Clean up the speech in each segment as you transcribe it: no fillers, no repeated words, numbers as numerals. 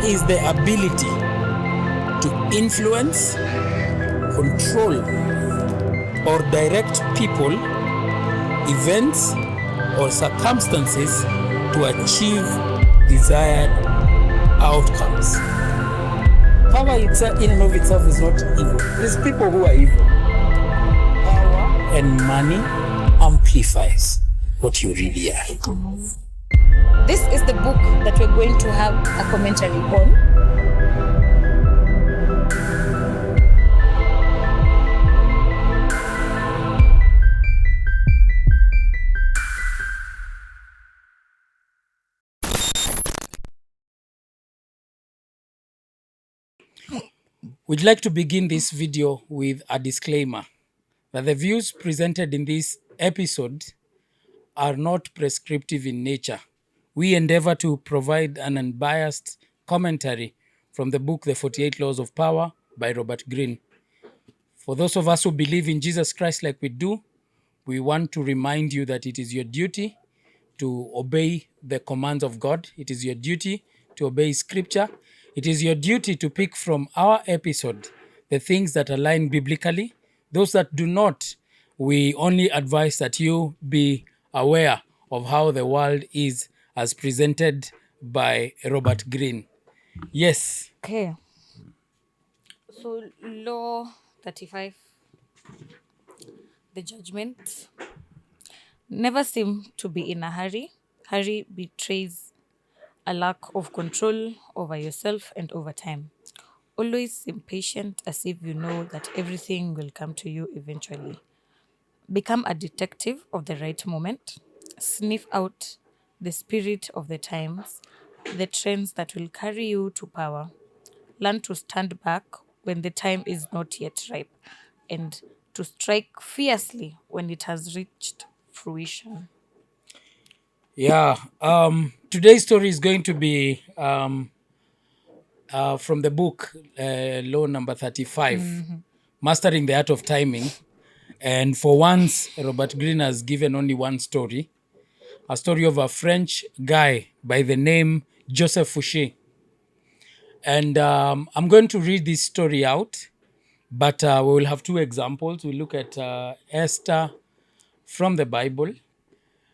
is the ability to influence, control, or direct people, events, or circumstances to achieve desired outcomes. Power itself, in and of itself, is not evil. It is people who are evil. Power and money amplifies what you really are. This is the book that we're going to have a commentary on. We'd like to begin this video with a disclaimer that the views presented in this episode are not prescriptive in nature. We endeavor to provide an unbiased commentary from the book The 48 Laws of Power by Robert Greene. For those of us who believe in Jesus Christ like we do, we want to remind you that it is your duty to obey the commands of God. It is your duty to obey Scripture. It is your duty to pick from our episode the things that align biblically. Those that do not, we only advise that you be aware of how the world is as presented by Robert Greene. Yes. Okay. So, Law 35, the judgment. Never seem to be in a hurry. Hurry betrays a lack of control over yourself and over time. Always seem patient as if you know that everything will come to you eventually. Become a detective of the right moment. Sniff out the spirit of the times, the trends that will carry you to power. Learn to stand back when the time is not yet ripe, and to strike fiercely when it has reached fruition. Yeah. Today's story is going to be from the book Law number 35, Mastering the Art of Timing. And for once, Robert Greene has given only one story, a story of a French guy by the name Joseph Fouché. And I'm going to read this story out, but we will have two examples. We'll look at Esther from the Bible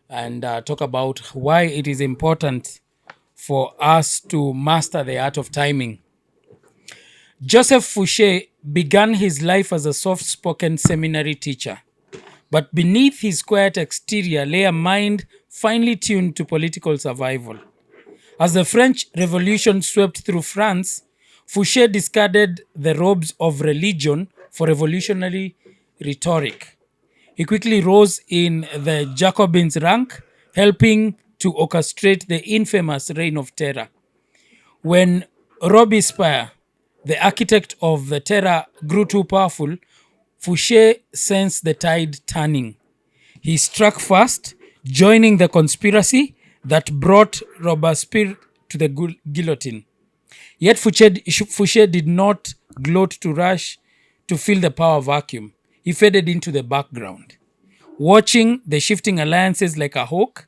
and talk about why it is important for us to master the art of timing. Joseph Fouché began his life as a soft-spoken seminary teacher, but beneath his quiet exterior lay a mind finely tuned to political survival. As the French Revolution swept through France, Fouché discarded the robes of religion for revolutionary rhetoric. He quickly rose in the Jacobins' rank, helping to orchestrate the infamous Reign of Terror. When Robespierre, the architect of the terror, grew too powerful, Fouché sensed the tide turning. He struck first, joining the conspiracy that brought Robespierre to the guillotine. Yet Fouché did not gloat to rush to fill the power vacuum. He faded into the background, watching the shifting alliances like a hawk.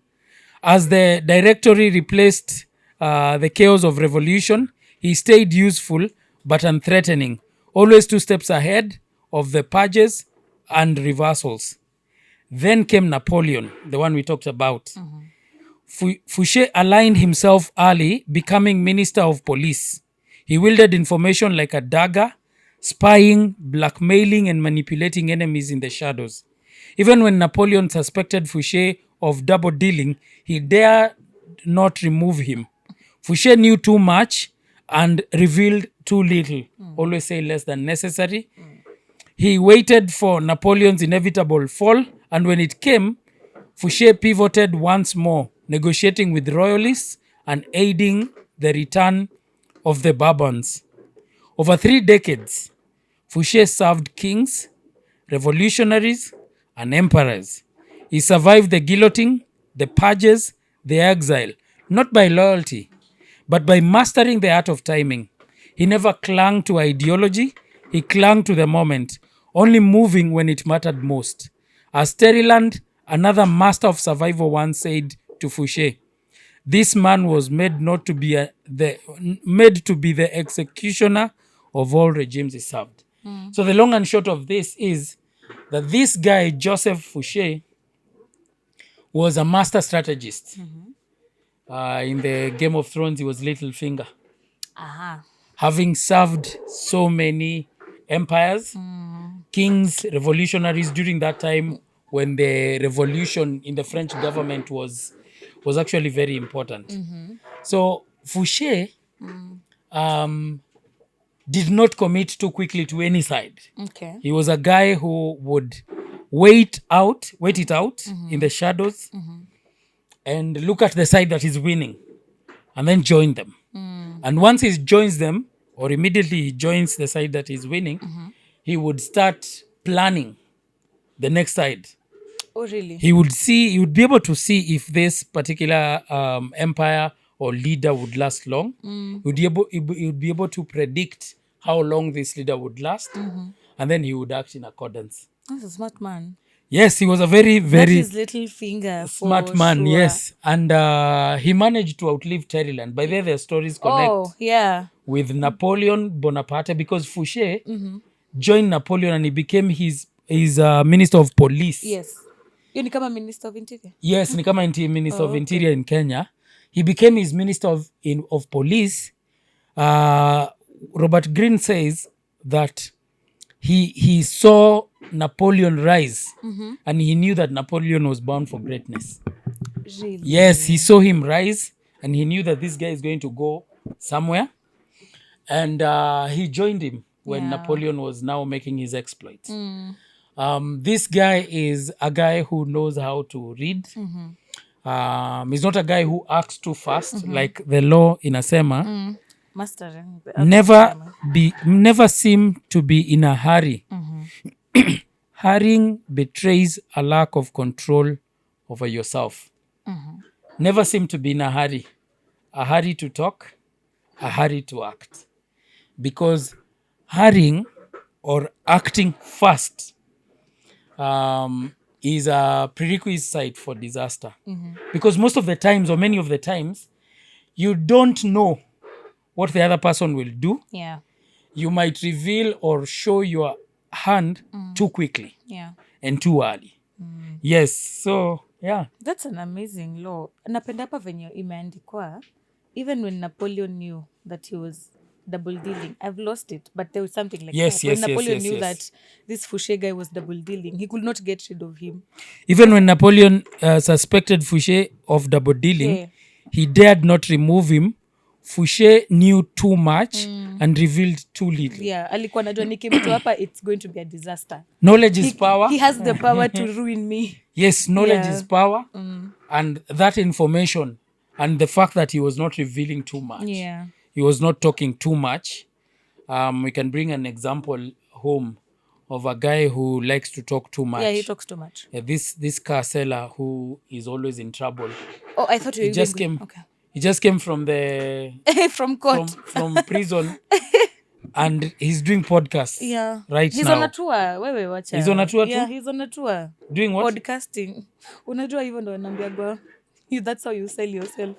As the directory replaced the chaos of revolution, he stayed useful but unthreatening, always 2 steps ahead of the purges and reversals. Then came Napoleon, the one we talked about. Fouché aligned himself early, becoming Minister of Police. He wielded information like a dagger, spying, blackmailing, and manipulating enemies in the shadows. Even when Napoleon suspected Fouché of double dealing, he dared not remove him. Fouché knew too much and revealed too little. Always say less than necessary. He waited for Napoleon's inevitable fall, and when it came, Fouché pivoted once more, negotiating with royalists and aiding the return of the Bourbons. Over 3 decades, Fouché served kings, revolutionaries, and emperors. He survived the guillotine, the purges, the exile, not by loyalty, but by mastering the art of timing. He never clung to ideology, he clung to the moment, only moving when it mattered most. As Teriland, another master of survival, once said to Fouché, this man was made not to be made to be the executioner of all regimes he served. So the long and short of this is that this guy Joseph Fouché was a master strategist. In the Game of Thrones, he was Littlefinger, having served so many empires, kings, revolutionaries during that time when the revolution in the French government was actually very important. So Fouché did not commit too quickly to any side. Okay. He was a guy who would wait it out in the shadows and look at the side that is winning and then join them. And once he joins them, or immediately he joins the side that is winning, he would start planning the next side. Oh, really? He would be able to see if this particular empire or leader would last long. He would be able to predict how long this leader would last, and then he would act in accordance. That's a smart man. Yes, he was a very, That very is Littlefinger. smart For man. sure. Yes, and he managed to outlive Terryland. By there, their stories connect Oh, yeah. with Napoleon Bonaparte, because Fouché joined Napoleon and he became his minister of police. Yes. Hiyo ni kama Minister of Interior. Yes, ni kama minister of interior in Kenya. He became his minister of police. Robert Greene says that he saw Napoleon rise, and he knew that Napoleon was bound for greatness. Really? Yes, he saw him rise, and he knew that this guy is going to go somewhere, and he joined him when Napoleon was now making his exploits. This guy is a guy who knows how to read. He's not a guy who acts too fast, like the law inasema. Mastering. Never seem to be in a hurry. Hurrying betrays a lack of control over yourself. Never seem to be in a hurry to talk, a hurry to act. Because hurrying or acting fast is a prerequisite for disaster. Because most of the times, or many of the times, you don't know what the other person will do. Yeah. You might reveal or show your hand too quickly and too early. Yes, so yeah. That's an amazing law. Napenda hapa venye imeandikwa, even when Napoleon knew that he was double dealing, I've lost it, but there was something like Yes, that. yes, When yes, Napoleon yes, knew yes. that this Fouché guy was double dealing, he could not get rid of him. Even when Napoleon suspected Fouché of double dealing, Yeah. he dared not remove him. Fouché knew too much and revealed too little. Yeah, alikuwa najua nikimtoa hapa it's going to be a disaster. Knowledge is power. He has the power to ruin me. Yes, knowledge Yeah. is power. And that information and the fact that he was not revealing too much. Yeah. He was not talking too much. We can bring an example home of a guy who likes to talk too much. Yeah, he talks too much. This car seller who is always in trouble. Oh, I thought you were Just going- came. Okay. He just came from the From court. from prison, and he's doing podcasts. Yeah. Right He's now. on a tour. Wewe wacha. He's on a tour too? Yeah, he's on a tour. Doing what? Podcasting. Unajua hivyo ndo naambiagwa. That's how you sell yourself.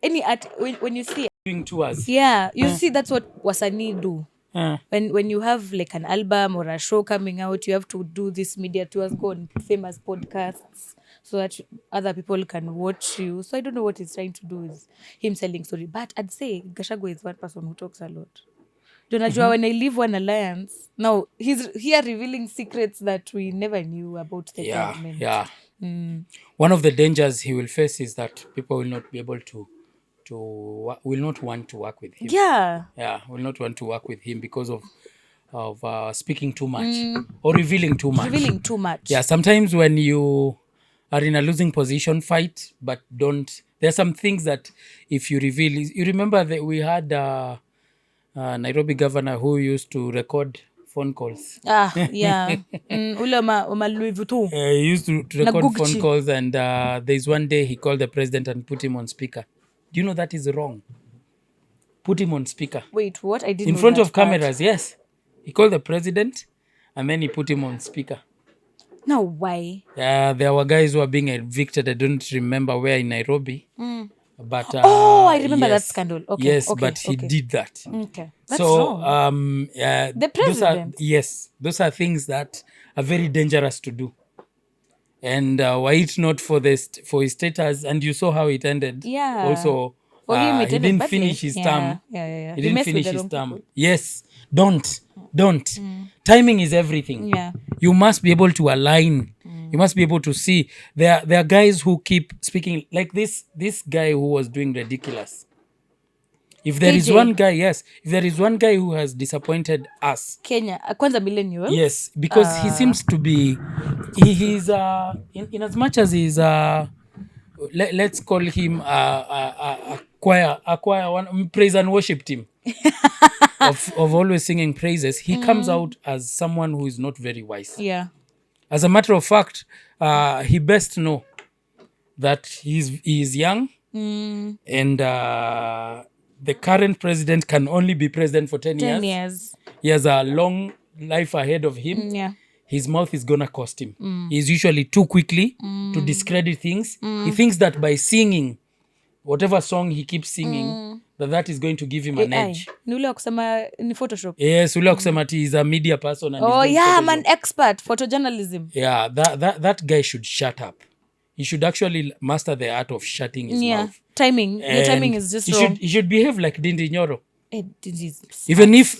Any art when you see, Doing tours. yeah, you see that's what wasanii do. Uh, When you have like an album or a show coming out, you have to do this media tours, go on famous podcasts so that other people can watch you. So I don't know what he's trying to do with him selling story. But I'd say Gachagua is one person who talks a lot. Do you know when I leave One Alliance, now he's here revealing secrets that we never knew about the government. yeah. One of the dangers he will face is that people will not be able to will not want to work with him. Yeah. Will not want to work with him because of speaking too much or revealing too much. Revealing too much. Yeah, sometimes when you are in a losing position, fight, but don't. There are some things that if you reveal, you remember that we had Nairobi governor who used to record phone calls. Yeah. Ule ma Louis Vuitton. He used to record Gucci. phone calls, and there's one day he called the president and put him on speaker. Do you know that is wrong? Put him on speaker. Wait, what? I didn't In know front that of part. cameras, yes. He called the president and then he put him on speaker. Now, why? There were guys who were being evicted. I don't remember where in Nairobi. But Oh, I remember that yes, scandal. Okay, yes, okay, but he okay. did that. Okay, that's So wrong. The those are, president. yes, those are things that are very dangerous to do. And were it not for for his status, and you saw how it ended. Yeah. Also, For him, it he ended didn't badly. finish his Yeah, term. yeah, yeah, yeah. He He didn't messed with finish the his wrong term. people. Yes, don't. Timing is everything. Yeah. You must be able to align. You must be able to see. There are guys who keep speaking like this guy who was doing ridiculous. If there is one KJ, guy, yes, if there is one guy who has disappointed us, Kenya, Kwanza millennials. yes, because he seems to be, he's in as much as he's let's call him a choir one praise and worship team of always singing praises. He comes out as someone who is not very wise. Yeah. As a matter of fact, he best know that he is young, and the current president can only be president for 10 10 years. years. He has a long life ahead of him. Yeah. His mouth is gonna cost him. He's usually too quickly to discredit things. He thinks that by singing whatever song he keeps singing, that is going to give him an AI. edge. Ni ule wa kusema ni Photoshop. Yes, ule wa kusema ati is a media person and he's Oh, doing yeah, I'm Photoshop. an expert. Photojournalism. Yeah, that guy should shut up. He should actually master the art of shutting his Yeah. mouth. Timing. Your timing And is just he wrong. he should behave like Dindi Nyoro. This is Even if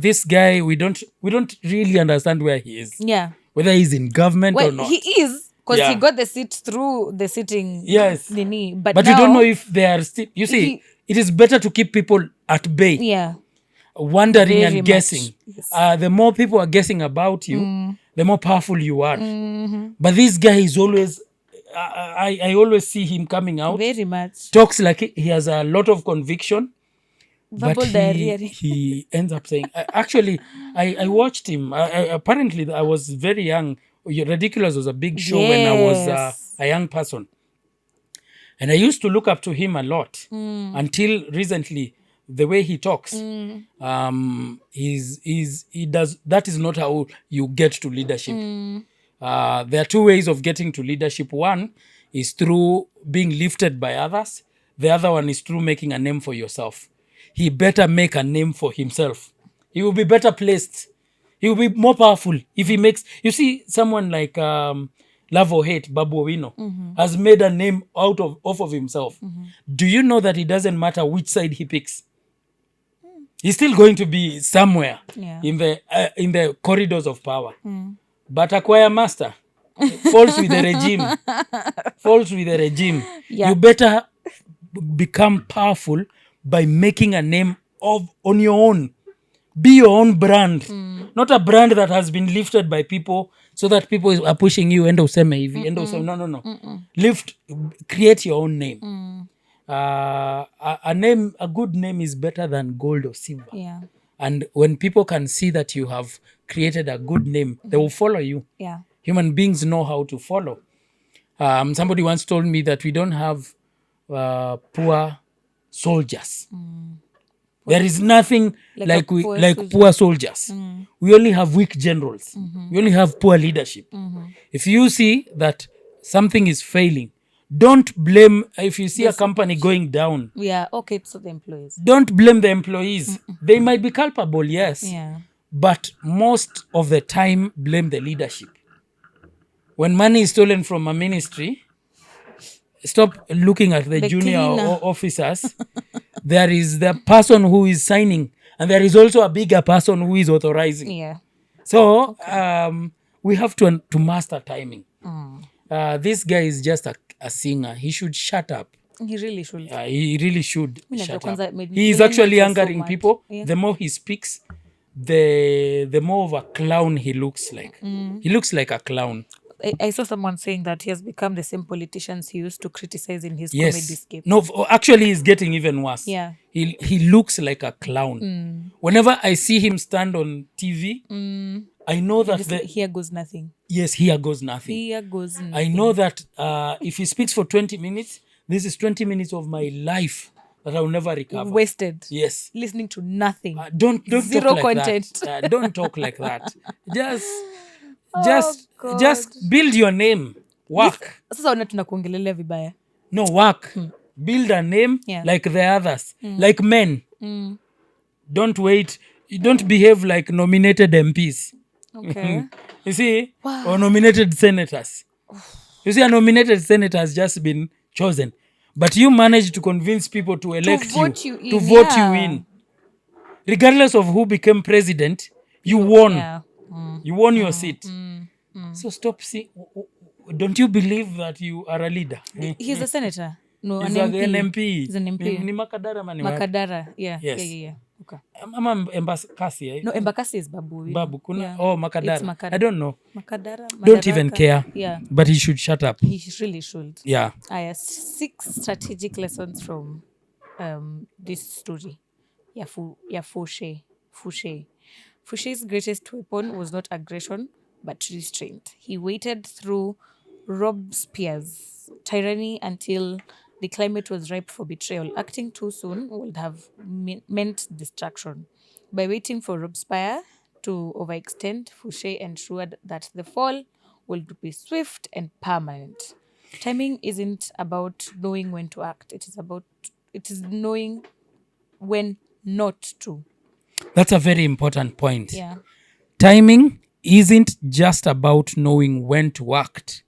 this guy we don't really understand where he is, yeah. whether he's in government or Well, not. he is because he Yeah. got the seat through the sitting. Yes. Nini. But But now, you don't know if they are still. You see, he- it is better to keep people at bay, yeah. wondering Very and much, guessing. yes. The more people are guessing about you, the more powerful you are. But this guy is always. I always see him coming out. Very much. Talks like he has a lot of conviction. Verbal But diarrhea. he ends up saying, actually, I watched him. Apparently, I was very young. Ridiculous was a big show when I was Yes. a young person. And I used to look up to him a lot until recently. The way he talks, he does. That is not how you get to leadership. There are two ways of getting to leadership. One is through being lifted by others. The other one is through making a name for yourself. He better make a name for himself. He will be better placed. He will be more powerful if he makes. You see, someone like Love or Hate, Babu Owino, has made a name off of himself. Do you know that it doesn't matter which side he picks? He's still going to be somewhere Yeah. in the corridors of power. But a choir master falls with the regime. Falls with the regime. Yeah. You better become powerful by making a name on your own. Be your own brand, not a brand that has been lifted by people so that people are pushing you. Endo useme hivi, endo useme no. Lift, create your own name. A good name is better than gold or silver. Yeah. And when people can see that you have created a good name, they will follow you. Yeah. Human beings know how to follow. Somebody once told me that we don't have poor soldiers. There is nothing Like a poor like soldier. poor soldiers. We only have weak generals. We only have poor leadership. If you see that something is failing, don't blame. If you see a company going down, Yeah. Okay. So the employees. don't blame the employees. They might be culpable, yes. Yeah. But most of the time, blame the leadership. When money is stolen from a ministry, stop looking at the junior cleaner. officers. There is the person who is signing, and there is also a bigger person who is authorizing. Yeah. So we have to master timing. This guy is just a singer. He should shut up. He really should. He really should najua shut kwanza up. maybe He is millennials actually are so angering much. people. Yeah. The more he speaks, the more of a clown he looks like. He looks like a clown. I saw someone saying that he has become the same politicians he used to criticize in his Yes. comedy skit. No, actually, he's getting even worse. Yeah. He looks like a clown. Whenever I see him stand on TV, I know that Here goes nothing. yes, here goes nothing. Here goes nothing. I know that if he speaks for 20 minutes, this is 20 minutes of my life that I will never recover. Wasted. Yes. Listening to nothing. Don't Zero talk like content. that. Don't talk like that. Just God. build your name. Work. Sasa ona tunakuongelelea vibaya. No, work. build a name Yeah. like the others, like men. Don't wait. You don't behave like nominated MPs. Okay. You see, Wow. or nominated senators. You see, a nominated senator has just been chosen, but you managed to convince people to elect vote you to in, vote you yeah. in, regardless of who became president. You won. Yeah. You won your seat. So stop. Don't you believe that you are a leader? He's a senator. No, He's an an MP. MP. He's an MP. Ni Makadara mani wapi? Makadara. Yeah. Yes. Yeah. Okay. Ama Embakasi. No, Embakasi is Babu. Babu. Kuna, Yeah. oh, It's Makadara. I don't know. Makadara. Don't even Madaraka. care. Yeah. But he should shut up. He really should. Yeah. I have 6 strategic lessons from this story. Fouché. Fouché's greatest weapon was not aggression, but restraint. He waited through Robespierre's tyranny until the climate was ripe for betrayal. Acting too soon would have meant destruction. By waiting for Robespierre to overextend, Fouché ensured that the fall would be swift and permanent. Timing isn't about knowing when to act. It is knowing when not to. That's a very important point. Yeah. Timing isn't just about knowing when to act.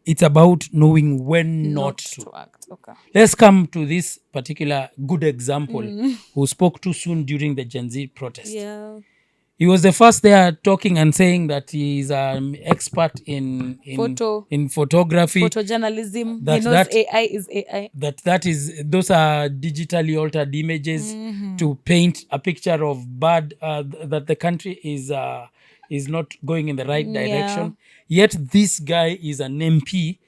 It's about knowing when not to. act. Okay. Let's come to this particular good example who spoke too soon during the Gen Z protest. Yeah. He was the first there talking and saying that he is an expert in photography. Photojournalism. That- he knows that- AI is AI. Those are digitally altered images to paint a picture of bad that the country is not going in the right direction. Yet this guy is an MP,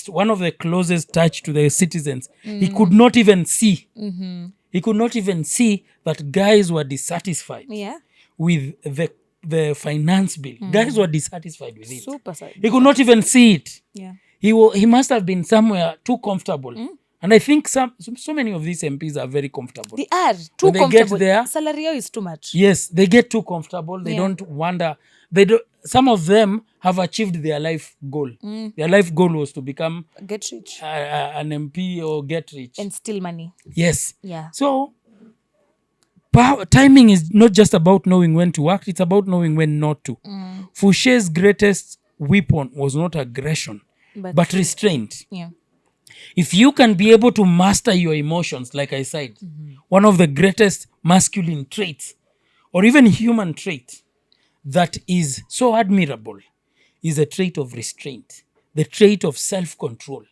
one of the closest touch to the citizens. He could not even see. He could not even see that guys were dissatisfied Yeah. with the finance bill. Guys were dissatisfied with it. Super sad. He could not even see it. Yeah. He must have been somewhere too comfortable. And I think so many of these MPs are very comfortable. They are too When they comfortable. get there, Salary is too much. yes, they get too comfortable. They Yeah. don't wonder. Some of them have achieved their life goal. Their life goal was to become Get rich an MP or get rich. and steal money. Yes. Yeah. So timing is not just about knowing when to act, it's about knowing when not to. Fouché's greatest weapon was not aggression, but restraint. Yeah. If you can be able to master your emotions, like I said, one of the greatest masculine traits or even human trait that is so admirable is a trait of restraint, the trait of self-control.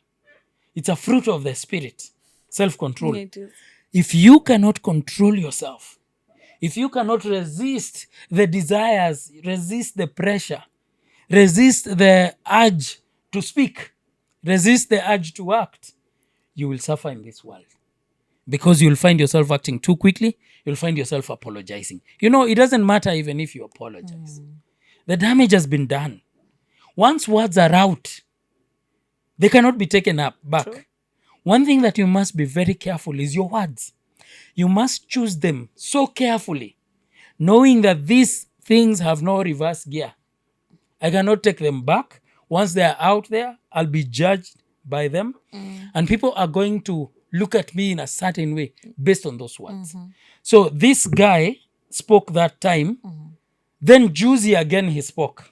It's a fruit of the spirit, self-control. It is. If you cannot control yourself, if you cannot resist the desires, resist the pressure, resist the urge to speak, resist the urge to act, you will suffer in this world. Because you'll find yourself acting too quickly, you'll find yourself apologizing. It doesn't matter even if you apologize. The damage has been done. Once words are out, they cannot be taken back. True. One thing that you must be very careful is your words. You must choose them so carefully, knowing that these things have no reverse gear. I cannot take them back. Once they are out there, I'll be judged by them. And people are going to look at me in a certain way based on those words. So this guy spoke that time. Then Juicy again he spoke.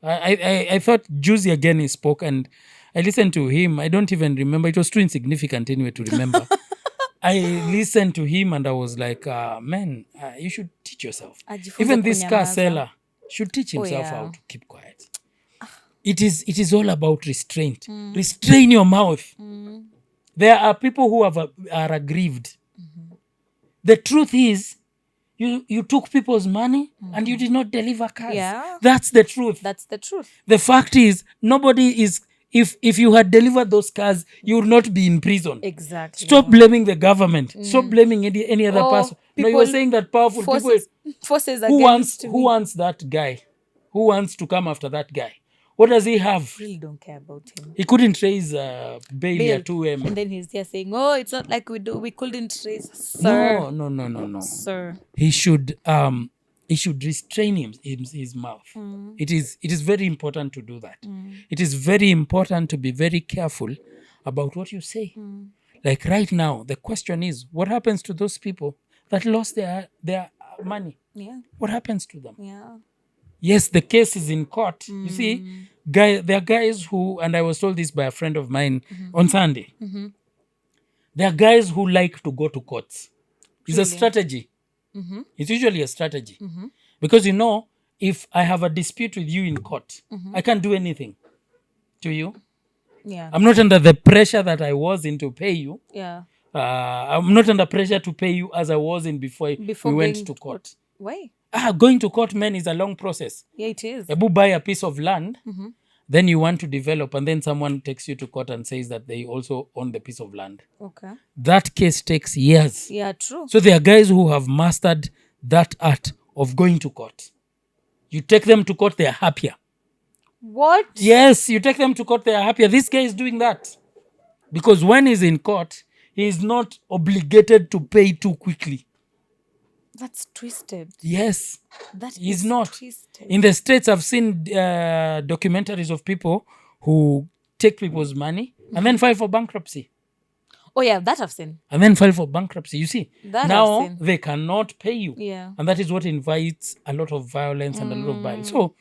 I thought Juicy again he spoke, and I listened to him. I don't even remember. It was too insignificant anyway to remember. I listened to him and I was like, man, you should teach yourself. Ajifunze Even this car kunyamaza. seller should teach himself yeah. how to keep quiet. It is all about restraint. Restrain your mouth. There are people who are aggrieved. The truth is, you took people's money and you did not deliver cars. Yeah. That's the truth. That's the truth. The fact is, nobody is. If you had delivered those cars, you would not be in prison. Exactly. Stop blaming the government. Stop blaming any other Or person. No, you were saying that powerful forces people. against Who wants that guy? Who wants to come after that guy? What does he have? really don't care about him. He couldn't raise bail at 2M. And then he's there saying, "Oh, it's not like we couldn't raise, sir, No. sir." He should restrain his mouth. It is very important to do that. It is very important to be very careful about what you say. Like right now, the question is, what happens to those people that lost their money? Yeah. What happens to them? Yeah. Yes, the case is in court. You see, there are guys who, and I was told this by a friend of mine on Sunday. There are guys who like to go to courts. It's a Really? strategy. It's usually a strategy. Because if I have a dispute with you in court, I can't do anything to you. Yeah. I'm not under the pressure that I was in to pay you. Yeah. I'm not under pressure to pay you as I was in before Before we went going to court. Why? Going to court, man, is a long process. Yeah, it is. You buy a piece of land, then you want to develop, and then someone takes you to court and says that they also own the piece of land. Okay. That case takes years. Yeah, true. So there are guys who have mastered that art of going to court. You take them to court, they are happier. What? Yes, you take them to court, they are happier. This guy is doing that. Because when he's in court, he is not obligated to pay too quickly. That's twisted. Yes, That he's is not. twisted. In the States, I've seen documentaries of people who take people's money and then file for bankruptcy. Oh yeah, that I've seen. And then file for bankruptcy. You see, That I've now seen. they cannot pay you. Yeah. And that is what invites a lot of violence and a lot of violence. So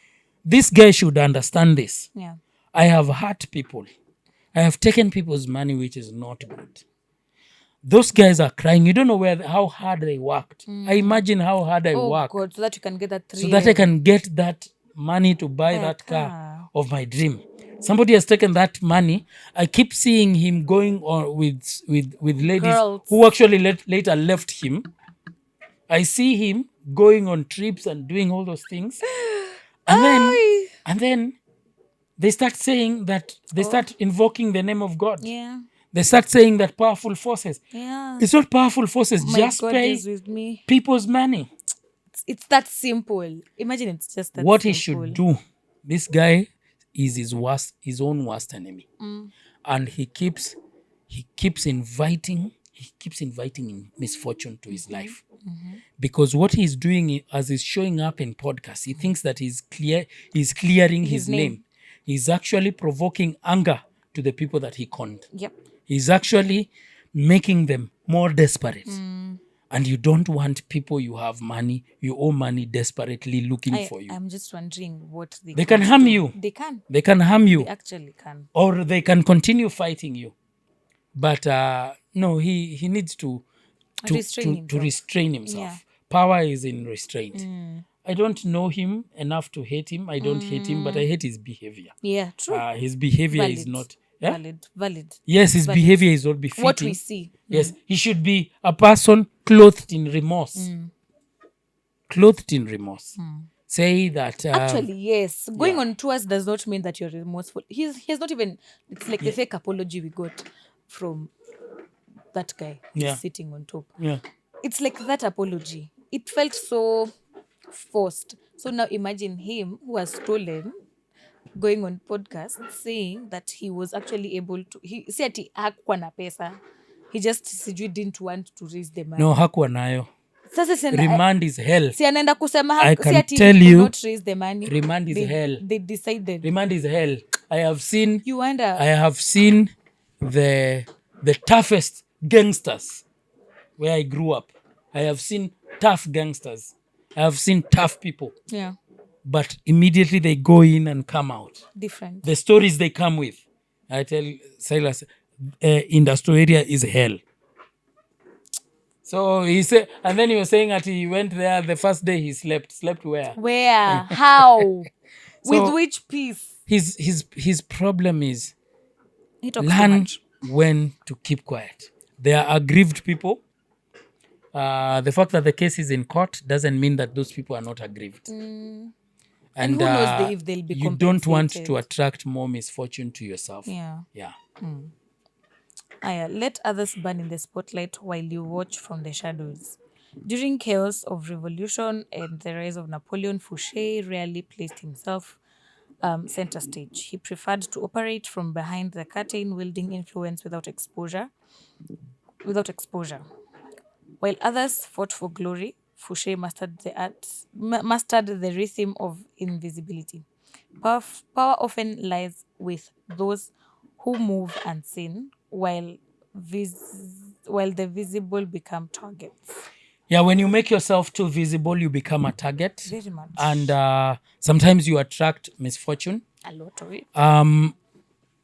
this guy should understand this. Yeah. I have hurt people. I have taken people's money, which is not good. Those guys are crying. You don't know how hard they worked. I imagine how hard I Oh work God, so that you can get that 3 so that I can get that money to buy that car of my dream. Somebody has taken that money. I keep seeing him going on with ladies Girls. who actually later left him. I see him going on trips and doing all those things. And then they start saying that they start invoking the name of God. Yeah. They start saying that powerful forces. Yeah. It's not powerful forces. My Just God pay is with me. people's money. It's that simple. Imagine it's just that What simple. he should do, this guy is his own worst enemy. And he keeps inviting misfortune to his life. Because what he's doing as he's showing up in podcasts, he thinks that he's clearing his name. He's actually provoking anger to the people that he conned. Yep. He's actually making them more desperate. And you don't want people you owe money desperately looking for you. I'm just wondering what They can harm you. They can. They can harm you. They actually can. Or they can continue fighting you. But no, he needs to restrain himself. Yeah. Power is in restraint. I don't know him enough to hate him. I don't hate him, but I hate his behavior. Yeah, true. His behavior is Valid. not... Yeah? Valid. Yes, his behavior is not befitting. What we see. Yes, he should be a person clothed in remorse. Clothed in remorse. Say that... Actually, yes. Going on tours does not mean that you're remorseful. He's not even... It's like the fake apology we got from that guy who's sitting on top. Yeah. It's like that apology. It felt so forced. So now imagine him who has stolen, going on podcast saying that he was actually able to... He said he hakuwa na pesa. He just didn't want to raise the money. No, hakuwa nayo. Sasa si Remand is hell. si anaenda kusema I si can ati tell he could you, not raise the money. remand is hell. They decided. Remand is hell. I have seen the toughest gangsters where I grew up. I have seen tough gangsters. I have seen tough people. Yeah. But immediately they go in and come out. Different. The stories they come with. I tell Silas, industrial area is hell. So he said, and then he was saying that he went there the first day he slept. Slept where? Where? How? So with which piece? His problem is He talks too learn much. when to keep quiet. They are aggrieved people. The fact that the case is in court doesn't mean that those people are not aggrieved. And And who knows if they'll be you don't want compensated. to attract more misfortune to yourself. Yeah. Yeah. Let others burn in the spotlight while you watch from the shadows. During chaos of revolution and the rise of Napoleon, Fouché rarely placed himself center stage. He preferred to operate from behind the curtain, wielding influence without exposure. While others fought for glory, Fouché mastered the rhythm of invisibility. Power often lies with those who move unseen while while the visible become targets. Yeah, when you make yourself too visible, you become a target. Very much. And sometimes you attract misfortune. A lot of it.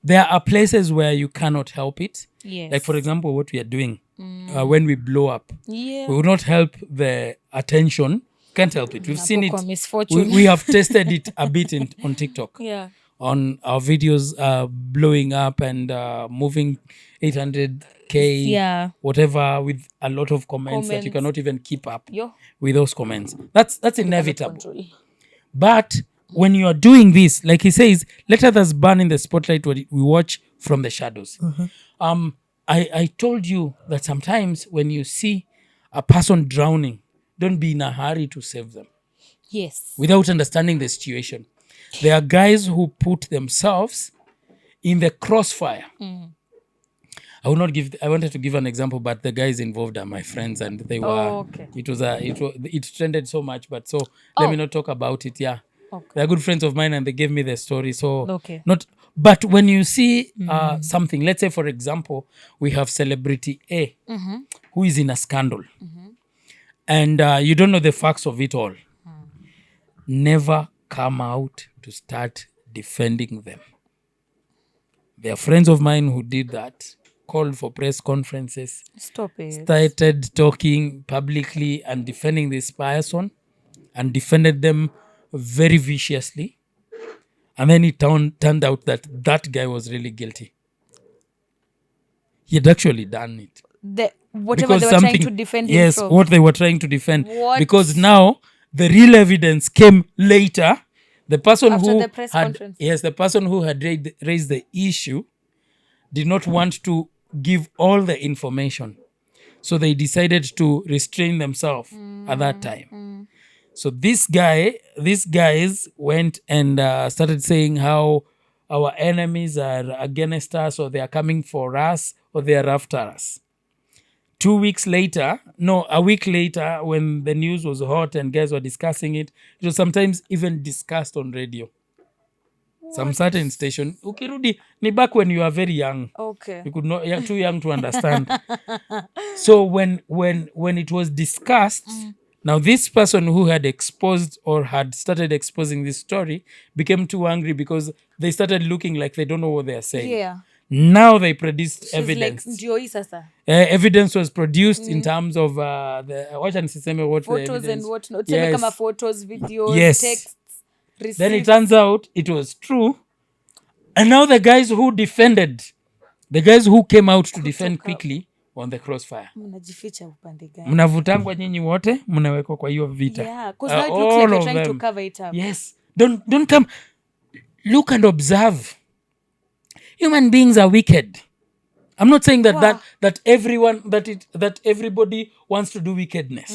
There are places where you cannot help it. Yes. Like, for example, what we are doing when we blow up. Yeah. We will not help the attention. Can't help it. We've seen it. Napokuwa misfortune. We have tested it a bit on TikTok. Yeah. On our videos blowing up and moving 800K, Yeah. whatever, with a lot of comments that you Comments. cannot even keep up Yo. with those comments. That's Cannot inevitable. control. But when you are doing this, like he says, let others burn in the spotlight what we watch from the shadows. I told you that sometimes when you see a person drowning, don't be in a hurry to save them Yes. without understanding the situation. There are guys who put themselves in the crossfire. I wanted to give an example, but the guys involved are my friends, and they were. Okay. It trended so much, but so let me not talk about it. Yeah, Okay. they're good friends of mine, and they gave me the story. So Okay. not. But when you see something, let's say for example, we have celebrity A who is in a scandal, and you don't know the facts of it all. Never come out to start defending them. There are friends of mine who did that, called for press conferences, Stop it. started talking publicly and defending this person, and defended them very viciously. And then it turned out that that guy was really guilty. He had actually done it. Whatever they were trying to defend him Yes, from. what they were trying to defend. What? Because now the real evidence came later. The person After who the press had conference. yes, the person who had raised the issue did not want to give all the information, so they decided to restrain themselves at that time. So these guys went and started saying how our enemies are against us, or they are coming for us, or they are after us. A week later, when the news was hot and guys were discussing it, it was sometimes even discussed on radio. Some certain station. Ukirudi, ni back when you are very young. Okay. You could not, you're too young to understand. So when it was discussed, now this person who had exposed or had started exposing this story became too angry because they started looking like they don't know what they are saying. Yeah. Now they produced She's evidence. like, ndio hii sasa. Evidence was produced in terms of wacha nisiseme what the Photos evidence. and whatnot. Yes. Kama photos, videos, Yes. texts, receipts. Then it turns out it was true. And now the guys who came out to defend quickly were on the crossfire. Mnajificha upande gani? Mnavutangwa nyinyi wote, mnawekwa kwa hiyo vita. Yeah, because now it looks like All you're of trying to them. cover it up. Yes. Don't come. Look and observe. Human beings are wicked. I'm not saying that Wow. that everybody wants to do wickedness.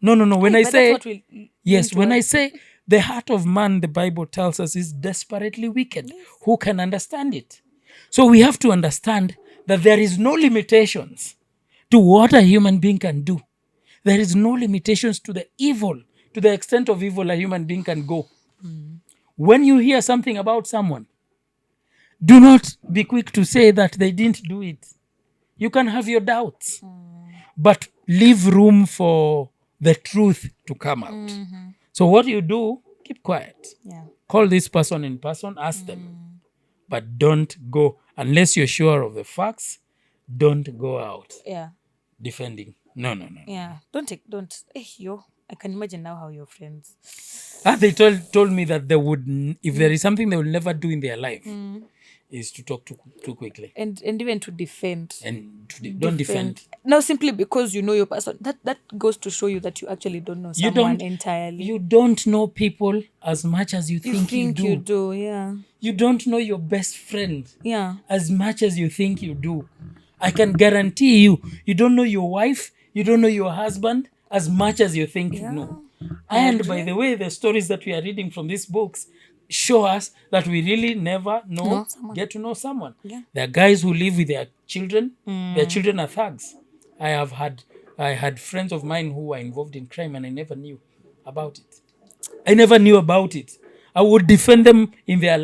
No. When Hey, I but say that's what we yes, lean when I towards. say the heart of man, the Bible tells us, is desperately wicked. Who can understand it? So we have to understand that there is no limitations to what a human being can do. There is no limitations to the evil, to the extent of evil a human being can go. When you hear something about someone, do not be quick to say that they didn't do it. You can have your doubts, but leave room for the truth to come out. So what you do, keep quiet. Yeah. Call this person in person, ask them. But don't go, unless you're sure of the facts, don't go out Yeah. defending. No. Yeah. Don't. I can imagine now how your friends. They told me that they would, if there is something they will never do in their life, is to talk too quickly. And even to defend. And don't defend. No, simply because you know your person. That goes to show you that you actually don't know someone entirely. You don't know people as much as you think you do. You do, yeah. You don't know your best friend Yeah. as much as you think you do. I can guarantee you don't know your wife, you don't know your husband as much as you think you know. And by the way, the stories that we are reading from these books show us that we really never get to know someone. Yeah. There are guys who live with their children. Their children are thugs. I had friends of mine who were involved in crime and I never knew about it. I would defend them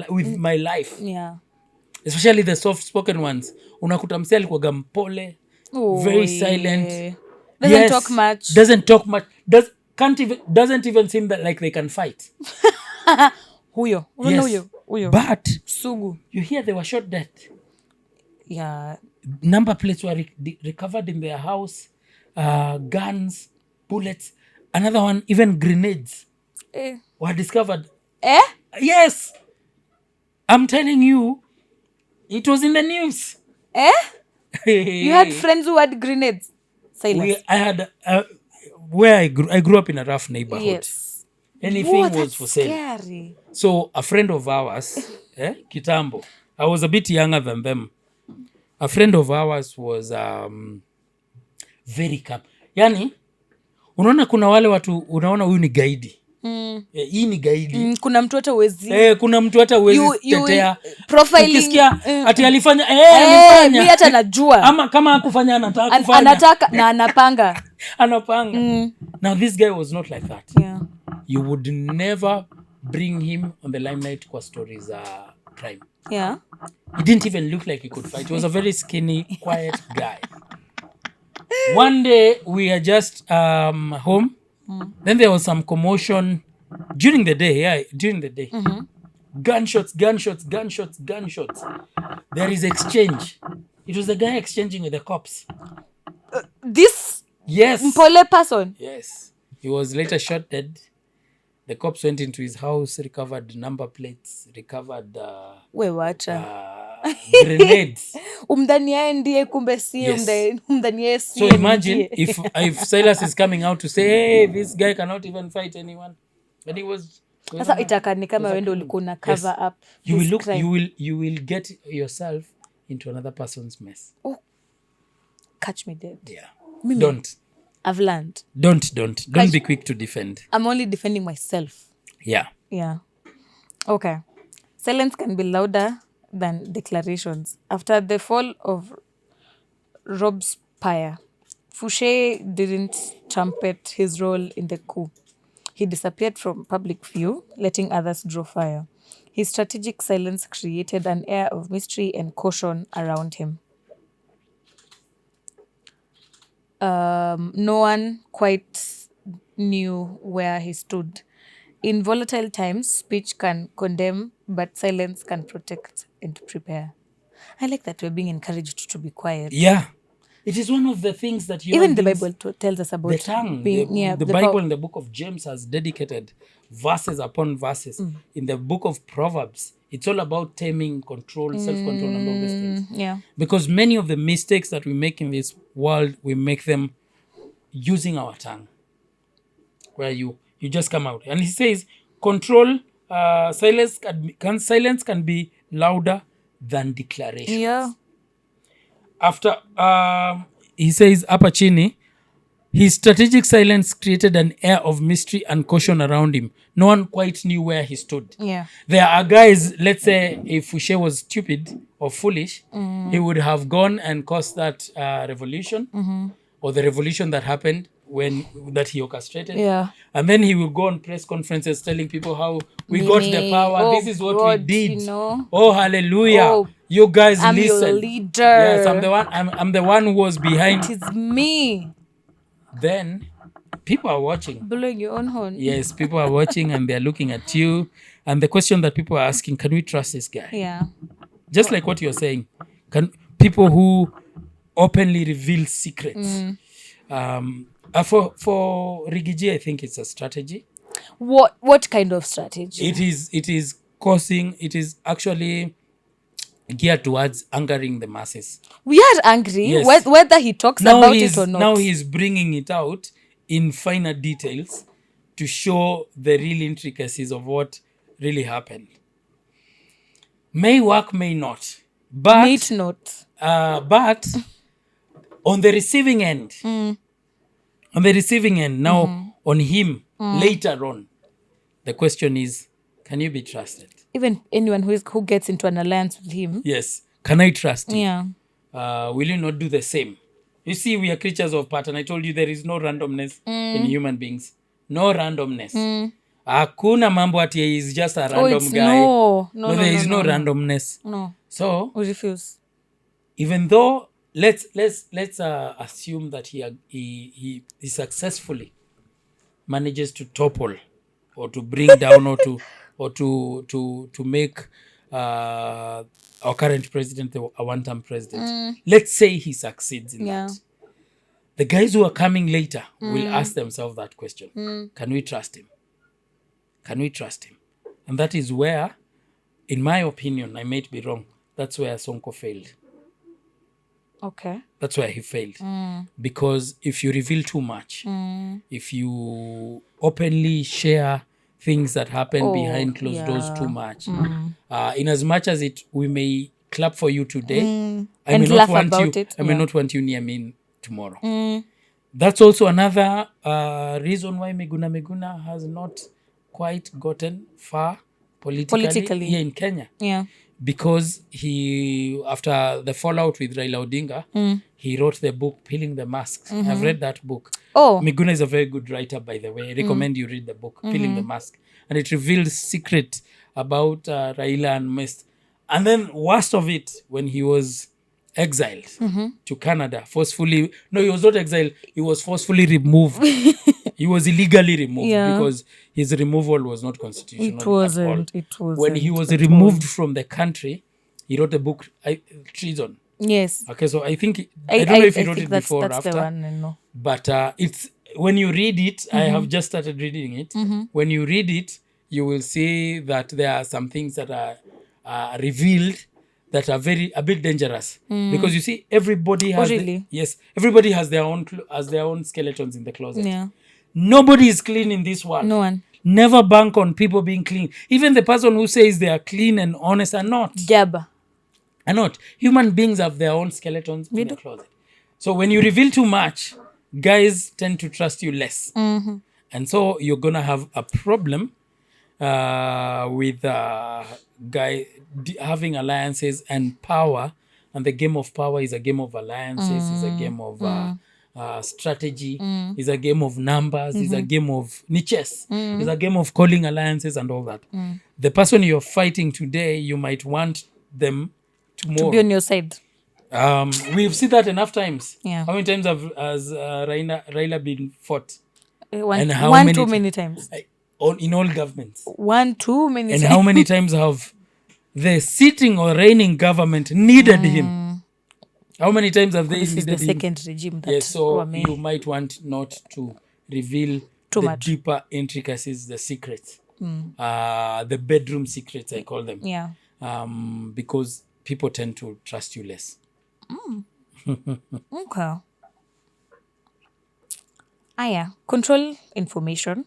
with my life. Yeah. especially the soft spoken ones. Unakuta msee alikuwaga mpole, Oh, very silent. yeah. Doesn't talk much. Doesn't talk much. Doesn't even seem that like they can fight. Huyo. Unaona Yes. huyo. But Sugu. you hear they were shot dead. Yeah. Number plates were recovered in their house. Guns, bullets. Another one, even grenades were discovered. Yes. I'm telling you, it was in the news. You had friends who had grenades? Silas. I had where I grew up in a rough neighborhood. Yes. Anything was that's for sale. Scary. So a friend of ours, Kitambo, I was a bit younger than them. A friend of ours was very calm. Yani, unaona kuna wale watu, unaona huyu ni gaidi. Hii ni gaidi. Kuna mtu hata uwezi. Kuna mtu hata uwezi tetea. Profiling. Ukisikia ati alifanya, alifanya. Mimi hata najua. Ama kama hakufanya anataka kufanya. Anataka na anapanga. Anapanga. Now this guy was not like that. Yeah. You would never bring him on the limelight kwa stories crime. Yeah. He didn't even look like he could fight. He was a very skinny, quiet guy. One day we are just home. Then there was some commotion during the day. Gunshots. There is exchange. It was the guy exchanging with the cops. This mpole person? Yes. He was later shot dead. The cops went into his house, recovered number plates, recovered grenades. Umdhanie ndiye kumbe si. Umdhanie si. So imagine if Silas is coming out to say, hey, this guy cannot even fight anyone. But he was... Sasa itakani kama wewe ndio ulikuwa na cover up. You will get yourself into another person's mess. Oh. Catch me dead. Yeah. Mimi, Don't. I've learned. Don't be quick to defend. I'm only defending myself. Yeah. Okay. Silence can be louder than declarations. After the fall of Robespierre, Fouché didn't trumpet his role in the coup. He disappeared from public view, letting others draw fire. His strategic silence created an air of mystery and caution around him. No one quite knew where he stood. In volatile times, speech can condemn, but silence can protect and prepare. I like that we're being encouraged to be quiet. Yeah. It is one of the things that even the Bible tells us about the tongue. The Bible in the book of James has dedicated verses upon verses. In the book of Proverbs, it's all about taming, control, self-control, and all these things. Yeah. Because many of the mistakes that we make in this world, we make them using our tongue. Where you just come out. And he says, control, silence can be louder than declarations. Yeah. After, he says, hapa chini, his strategic silence created an air of mystery and caution around him. No one quite knew where he stood. Yeah. There are guys, let's say, if Fouché was stupid or foolish, he would have gone and caused that revolution, or the revolution that happened that he orchestrated. Yeah. And then he will go on press conferences telling people how we got the power. Oh, this is what God, we did. you know? Oh, hallelujah. Oh, you guys I'm listen. your leader. Yes, I'm the one. I'm the one who was behind. It is me. Then people are watching. Blowing your own horn. Yes, people are watching and they're looking at you. And the question that people are asking, can we trust this guy? Yeah. Just like what you're saying. Can people who openly reveal secrets? For Rigiji, I think it's a strategy. What kind of strategy? It is actually geared towards angering the masses. We are angry, Yes. whether he talks about it or not. Now he's bringing it out in finer details to show the real intricacies of what really happened. May work, may not. But May it not. But on the receiving end, now on him later on, the question is, can you be trusted? Even anyone who gets into an alliance with him. Yes. Can I trust you? Yeah. Will you not do the same? You see, we are creatures of pattern. I told you there is no randomness in human beings. No randomness. Hakuna mambo ati he is just a random guy. No, there is no randomness. No. So We refuse. even though let's assume that he successfully manages to topple or to bring down or to make our current president a one-term president. Let's say he succeeds in Yeah. that. The guys who are coming later will ask themselves that question: Can we trust him? Can we trust him? And that is where, in my opinion, I might be wrong. That's where Sonko failed. Okay. That's where he failed. Because if you reveal too much, if you openly share things that happen behind closed doors too much, in as much as we may clap for you today, I And may not laugh want about you. it, I may yeah. not want you near me tomorrow. That's also another reason why Miguna has not quite gotten far politically here in Kenya. Yeah. Because he, after the fallout with Raila Odinga, he wrote the book Peeling the Masks. I've read that book. Oh. Miguna is a very good writer, by the way. I recommend you read the book Peeling the Mask, and it reveals secret about Raila and Mist. And then worst of it, when he was exiled to Canada, forcefully. No, he was not exiled. He was forcefully removed. He was illegally removed Yeah. because his removal was not constitutional It at all. wasn't. It wasn't. When he was at removed all. from the country, he wrote a book, Treason. Yes. Okay, so I think I don't know if he wrote think it before or that's after, the one. I know. but it's when you read it. I have just started reading it. When you read it, you will see that there are some things that are revealed that are a bit dangerous, because you see everybody has really? yes, everybody has their own skeletons in the closet. Yeah. Nobody is clean in this world. No one. Never bank on people being clean. Even the person who says they are clean and honest are not. Jabba. Are not. Human beings have their own skeletons in the closet. So when you reveal too much, guys tend to trust you less. And so you're going to have a problem with having alliances and power. And the game of power is a game of alliances, is a game of strategy, is a game of numbers, is a game of niches, is a game of calling alliances and all that. The person you're fighting today, you might want them tomorrow. To be on your side. We've seen that enough times. Yeah. How many times has Raila been fought? One, how one many too many times. In all governments. One too many And times. how many times have the sitting or reigning government needed him? How many times have they This is needed the him? second regime that Yes, so Wame- you might want not to reveal Too the much. deeper intricacies, the secrets, the bedroom secrets, I call them. Yeah. Because people tend to trust you less. Okay. Yeah. Control information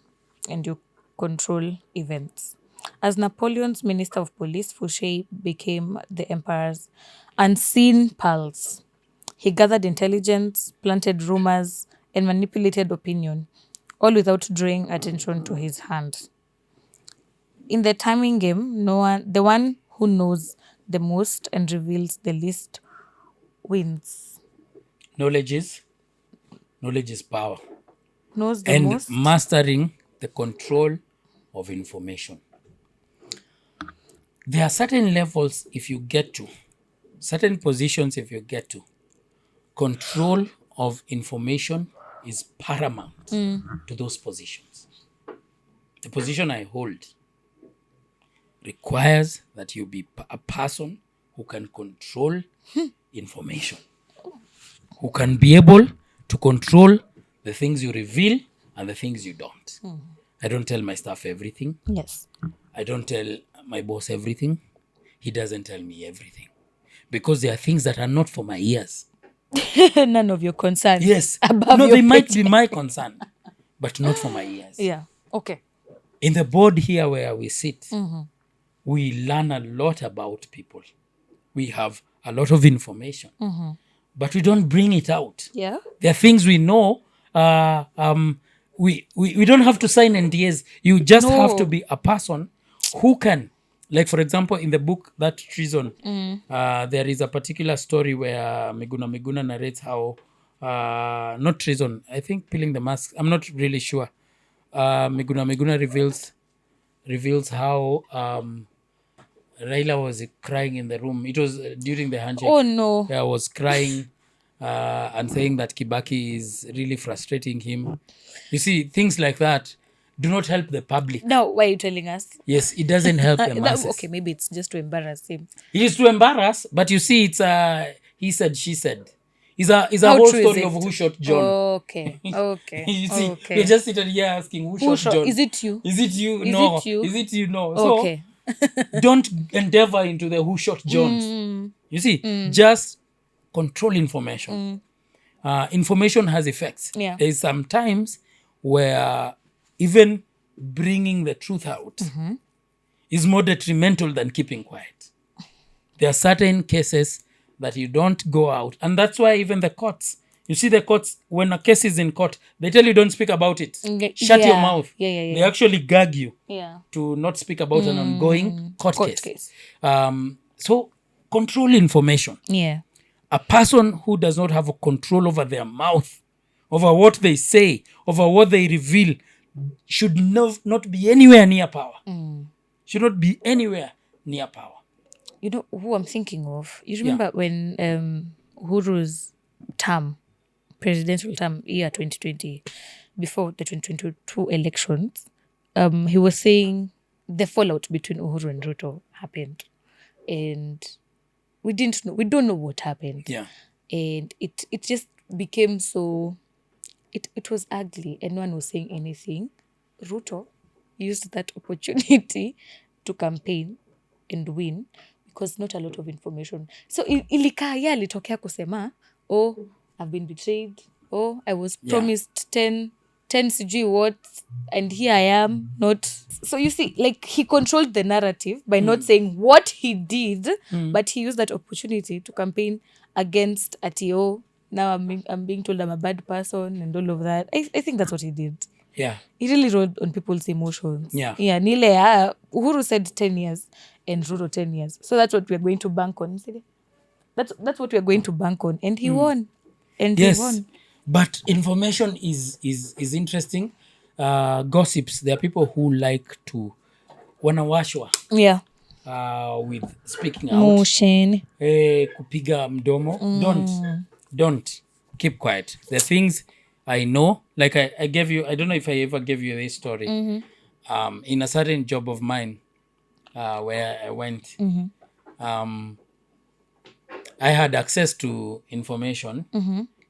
and you control events. As Napoleon's Minister of Police, Fouché became the emperor's unseen pulse. He gathered intelligence, planted rumors, and manipulated opinion, all without drawing attention to his hand. In the timing game, the one who knows the most and reveals the least wins. Knowledge is power. Knows the And most. mastering the control of information. There are certain levels if you get to, certain positions if you get to. Control of information is paramount to those positions. The position I hold requires that you be a person who can control information, who can be able to control the things you reveal and the things you don't. I don't tell my staff everything. Yes. I don't tell my boss everything. He doesn't tell me everything. Because there are things that are not for my ears. None of your concerns. Yes. Above No, your they might paycheck. be my concern, but not for my ears. Yeah. Okay. In the board here where we sit, we learn a lot about people. We have a lot of information, but we don't bring it out. Yeah. There are things we know. We don't have to sign NDAs. You just have to No. be a person who can, like for example, in the book that Treason, there is a particular story where Miguna narrates how not Treason, I think Peeling the Mask. I'm not really sure. Miguna reveals how Raila was crying in the room. It was during the handshake. Oh no. I was crying and saying that Kibaki is really frustrating him. You see, things like that do not help the public. Now, why are you telling us? Yes, it doesn't help the That, masses. okay, maybe it's just to embarrass him. It is to embarrass, but you see, it's he said, she said. It's a How whole true is story of it? who shot John. Okay. Okay. You see, Okay. we're just sitting here asking who shot John. Is it you? Is it you? Is No. it you? Is it you? No. Okay. So don't endeavor into the who shot Johns. You see, just control information. Information has effects. Yeah. There's sometimes where even bringing the truth out is more detrimental than keeping quiet. There are certain cases that you don't go out. And that's why even the courts, you see the courts, when a case is in court, they tell you don't speak about it. Shut your Yeah. mouth. Yeah. They actually gag you Yeah. to not speak about an ongoing court Court case. So control information. Yeah. A person who does not have a control over their mouth, over what they say, over what they reveal, should not be anywhere near power. Should not be anywhere near power. You know who I'm thinking of? You remember when Uhuru's term, presidential term, year 2020, before the 2022 elections, he was saying the fallout between Uhuru and Ruto happened, and we don't know what happened. Yeah. And it just became so. It was ugly, and no one was saying anything. Ruto used that opportunity to campaign and win because not a lot of information. So ilikaa ye alitokea kusema, oh, I've been betrayed. Oh, I was promised 10 sijui what, and here I am not. So you see, like, he controlled the narrative by not saying what he did, but he used that opportunity to campaign against Atio. Now I'm being told I'm a bad person and all of that. I think that's what he did. Yeah. He really rode on people's emotions. Yeah. Yeah. Uhuru said 10 years and Ruto 10 years. So that's what we're going to bank on. That's what we're going to bank on. And he won. And Yes. he won. But information is interesting. Gossips, there are people who like to wanawashwa Yeah. with speaking out. Motion. Kupiga mdomo. Don't keep quiet. The things I know, like I gave you, I don't know if I ever gave you this story. In a certain job of mine where I went, I had access to information.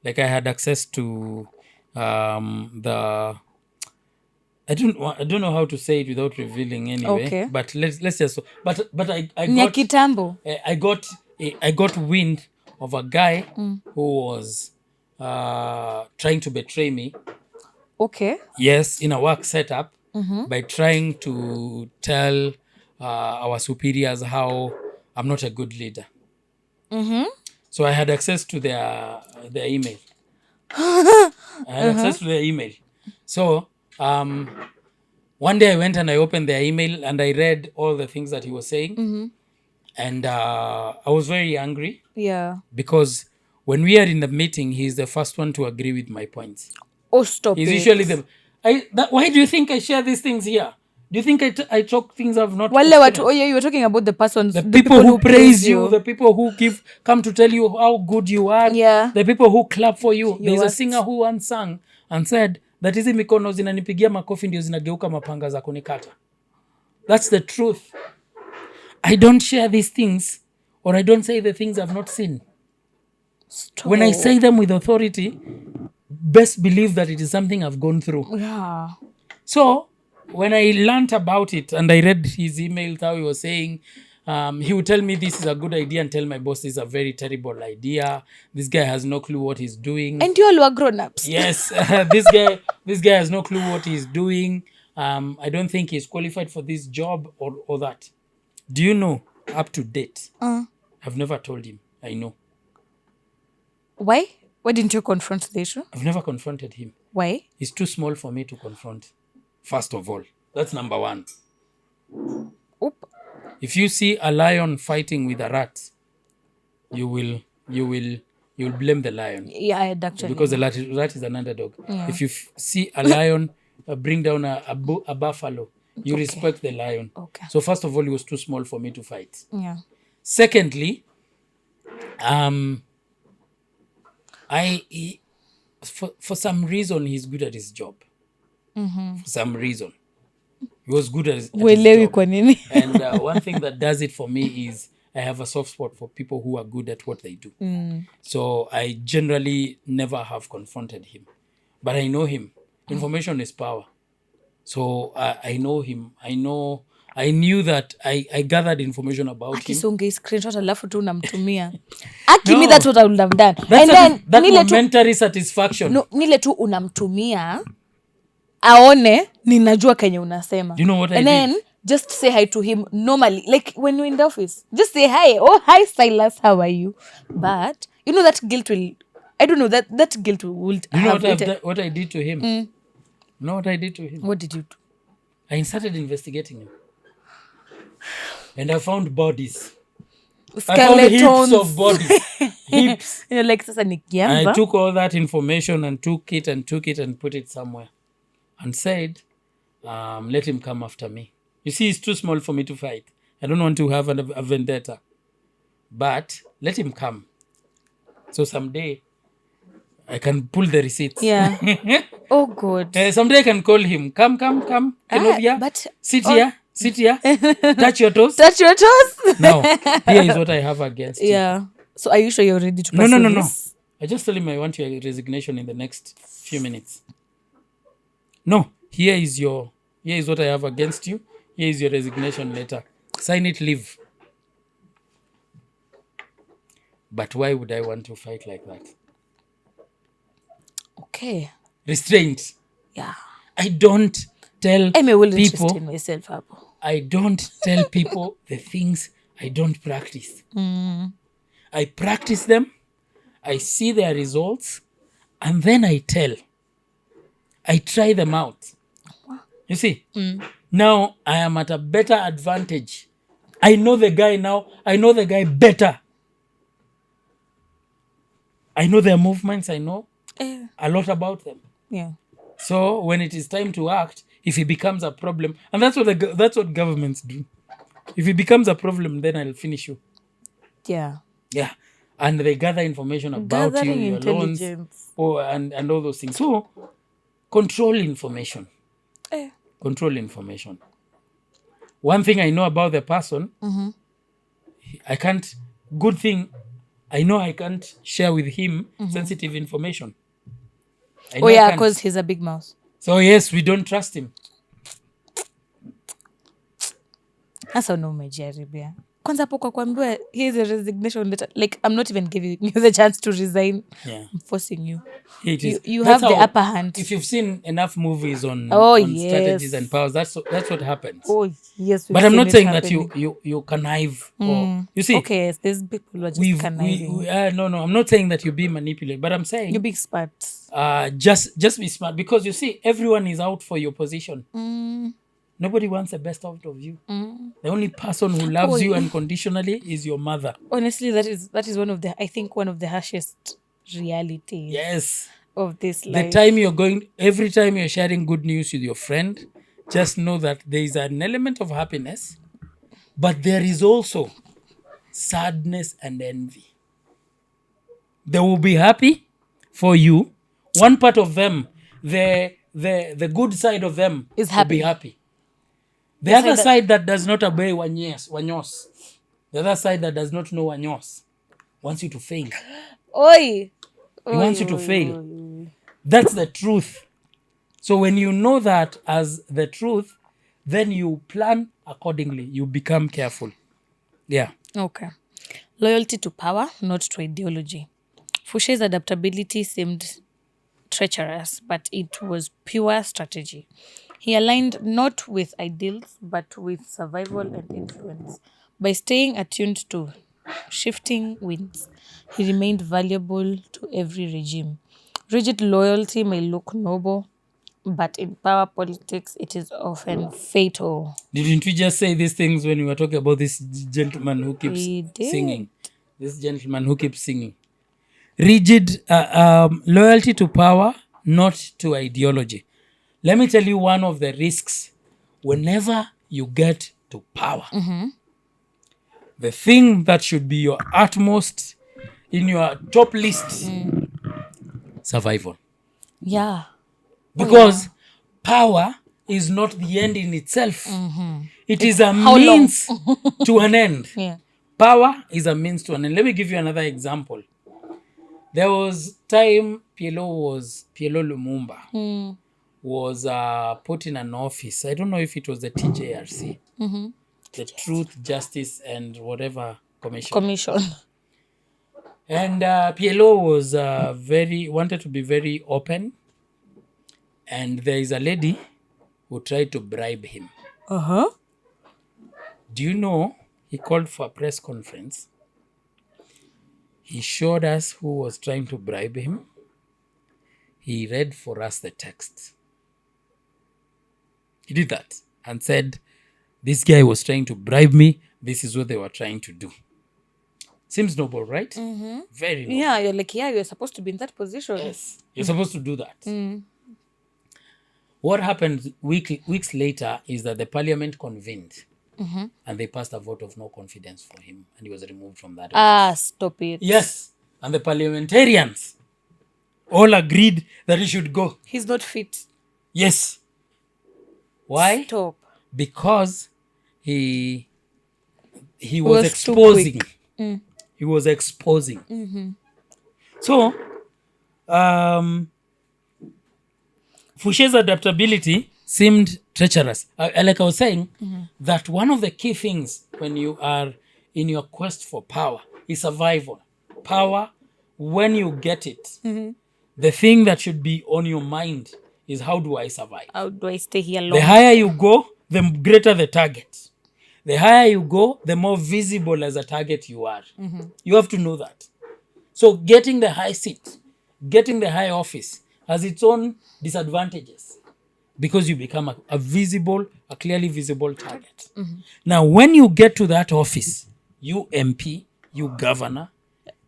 Like I had access to the I don't know how to say it without revealing anyway. Okay. But let's just but I Nya got kitambo. I got wind of a guy who was trying to betray me. Okay. Yes, in a work setup by trying to tell our superiors how I'm not a good leader. So I had access to their email. So one day I went and I opened their email and I read all the things that he was saying. And I was very angry. Yeah. Because when we are in the meeting, he's the first one to agree with my points. Oh, stop He's it. usually why do you think I share these things here? Do you think I talk things I've not Wale experienced? watu, you were talking about the persons, The people who praise you, the people who come to tell you how good you are, Yeah. the people who clap for you. There's a worst. singer who once sang and said that hizi mikono zinanipigia makofi ndio zinageuka mapanga za kunikata. That's the truth. I don't share these things, or I don't say the things I've not seen. Stop. When I say them with authority, best believe that it is something I've gone through. Yeah. So when I learnt about it and I read his emails, how he was saying, he would tell me this is a good idea and tell my boss this is a very terrible idea. This guy has no clue what he's doing. And you all were grown-ups. Yes, this guy has no clue what he's doing. I don't think he's qualified for this job or that. Do you know, up to date, I've never told him. I know. Why? Why didn't you confront the issue? I've never confronted him. Why? He's too small for me to confront. First of all, that's number one. Oop. If you see a lion fighting with a rat, you will blame the lion. Yeah, I had actually. Because the rat is an underdog. Yeah. If you see a lion bring down a buffalo, You Okay. respect the lion. Okay. So first of all, he was too small for me to fight. Yeah. Secondly, for some reason he's good at his job. For some reason, he was good at his Uelewi job. kwa nini? And one thing that does it for me is I have a soft spot for people who are good at what they do. So I generally never have confronted him, but I know him. Information is power. So I know him. I knew that I gathered information about him. Akisonge screenshot alafu tu unamtumia. Aki, me No. that's what I would have done. That's And then that nile tu momentary satisfaction. no, nile tu unamtumia aone ninajua kenye unasema. You know what I and did? then just say hi to him normally, like when you're in the office. Just say hi. Oh, hi Silas, how are you? But you know that guilt will, I don't know, that guilt will You know have eaten. what I did to him? You know what I did to him? What did you do? I started investigating him. And I found bodies. I found heaps Skeletons. of bodies. Heaps. You're like, sasa ni And I kiamba. took all that information and took it and put it somewhere. And said, let him come after me. You see, he's too small for me to fight. I don't want to have a vendetta. But let him come. So someday, I can pull the receipts. Yeah. Oh God. Someday I can call him. Come. Kenovia. but- Sit here. Touch your toes. Touch your toes. Now, here is what I have against you. Yeah. So are you sure you're ready to No. pursue this? I just tell him I want your resignation in the next few minutes. No, here is what I have against you. Here is your resignation letter. Sign it, leave. But why would I want to fight like that? Okay. Restraint. Yeah. I don't tell I'm a will interest people. in myself hapo. I don't tell people the things I don't practice. I practice them, I see their results, and then I tell. I try them out. You see? Now I am at a better advantage. I know the guy now. I know the guy better. I know their movements. I know a lot about them. Yeah. So when it is time to act, if it becomes a problem, and that's what governments do. If it becomes a problem, then I'll finish you. Yeah. Yeah, and they gather information about Gathering you, your loans, intelligence. and all those things. So control information. Eh. Control information. One thing I know about the person, I can't. Good thing, I know I can't share with him sensitive information. I know Oh I yeah, can't. because he's a big mouse. So yes, we don't trust him. Sasa no umejaribia. Kwanza hapo kwa kuambiwa here's a resignation letter. Like I'm not even giving you the chance to resign. Yeah, I'm forcing you. it is. You That's have the how- upper hand. If you've seen enough movies on, Oh, on yes. strategies and powers, that's what happens. Oh yes. But I'm not saying that you connive or you see. Okay, yes, there's people who are just conniving. No, I'm not saying that you be manipulated, but I'm saying You're big smart. just be smart, because you see everyone is out for your position. Nobody wants the best out of you. The only person who loves you unconditionally is your mother. Honestly, that is one of the harshest realities Yes. of this The life. time every time you're sharing good news with your friend, just know that there is an element of happiness, but there is also sadness and envy. They will be happy for you. One part of them, the good side of them Is will be happy. The other side that does not obey Wanyos, the other side that does not know Wanyos, wants you to fail. Oi. He wants you to fail. That's the truth. So when you know that as the truth, then you plan accordingly. You become careful. Yeah. Okay. Loyalty to power, not to ideology. Foucher's adaptability seemed treacherous, but it was pure strategy. He aligned not with ideals, but with survival and influence. By staying attuned to shifting winds, he remained valuable to every regime. Rigid loyalty may look noble, but in power politics, it is often fatal. Didn't we just say these things when we were talking about this gentleman who keeps We did. singing? This gentleman who keeps singing. Rigid loyalty to power, not to ideology. Let me tell you one of the risks whenever you get to power, the thing that should be your utmost in your top list, survival. Yeah. Because power is not the end in itself. It is a how long? means to an end. Yeah. Power is a means to an end. Let me give you another example. There was time Pielo Lumumba was put in an office. I don't know if it was the TJRC, the Truth, Justice, and whatever commission. And Pielo was wanted to be very open. And there is a lady who tried to bribe him. Do you know he called for a press conference? He showed us who was trying to bribe him. He read for us the text. He did that and said, this guy was trying to bribe me. This is what they were trying to do. Seems noble, right? Very noble. Yeah, you're like, yeah, you're supposed to be in that position. Yes, you're supposed to do that. What happened weeks later is that the parliament convened and they passed a vote of no confidence for him and he was removed from that office. Stop it. Yes, and the parliamentarians all agreed that he should go. He's not fit. Yes. Why? Stop. Because he was Was exposing. He was exposing. So, Foucher's adaptability seemed treacherous. Like I was saying, that one of the key things when you are in your quest for power is survival. Power, when you get it, the thing that should be on your mind is, how do I survive? How do I stay here long? The higher you go, the greater the target. The higher you go, the more visible as a target you are. You have to know that. So getting the high seat, getting the high office has its own disadvantages because you become a clearly visible target. Now, when you get to that office, you MP, you governor,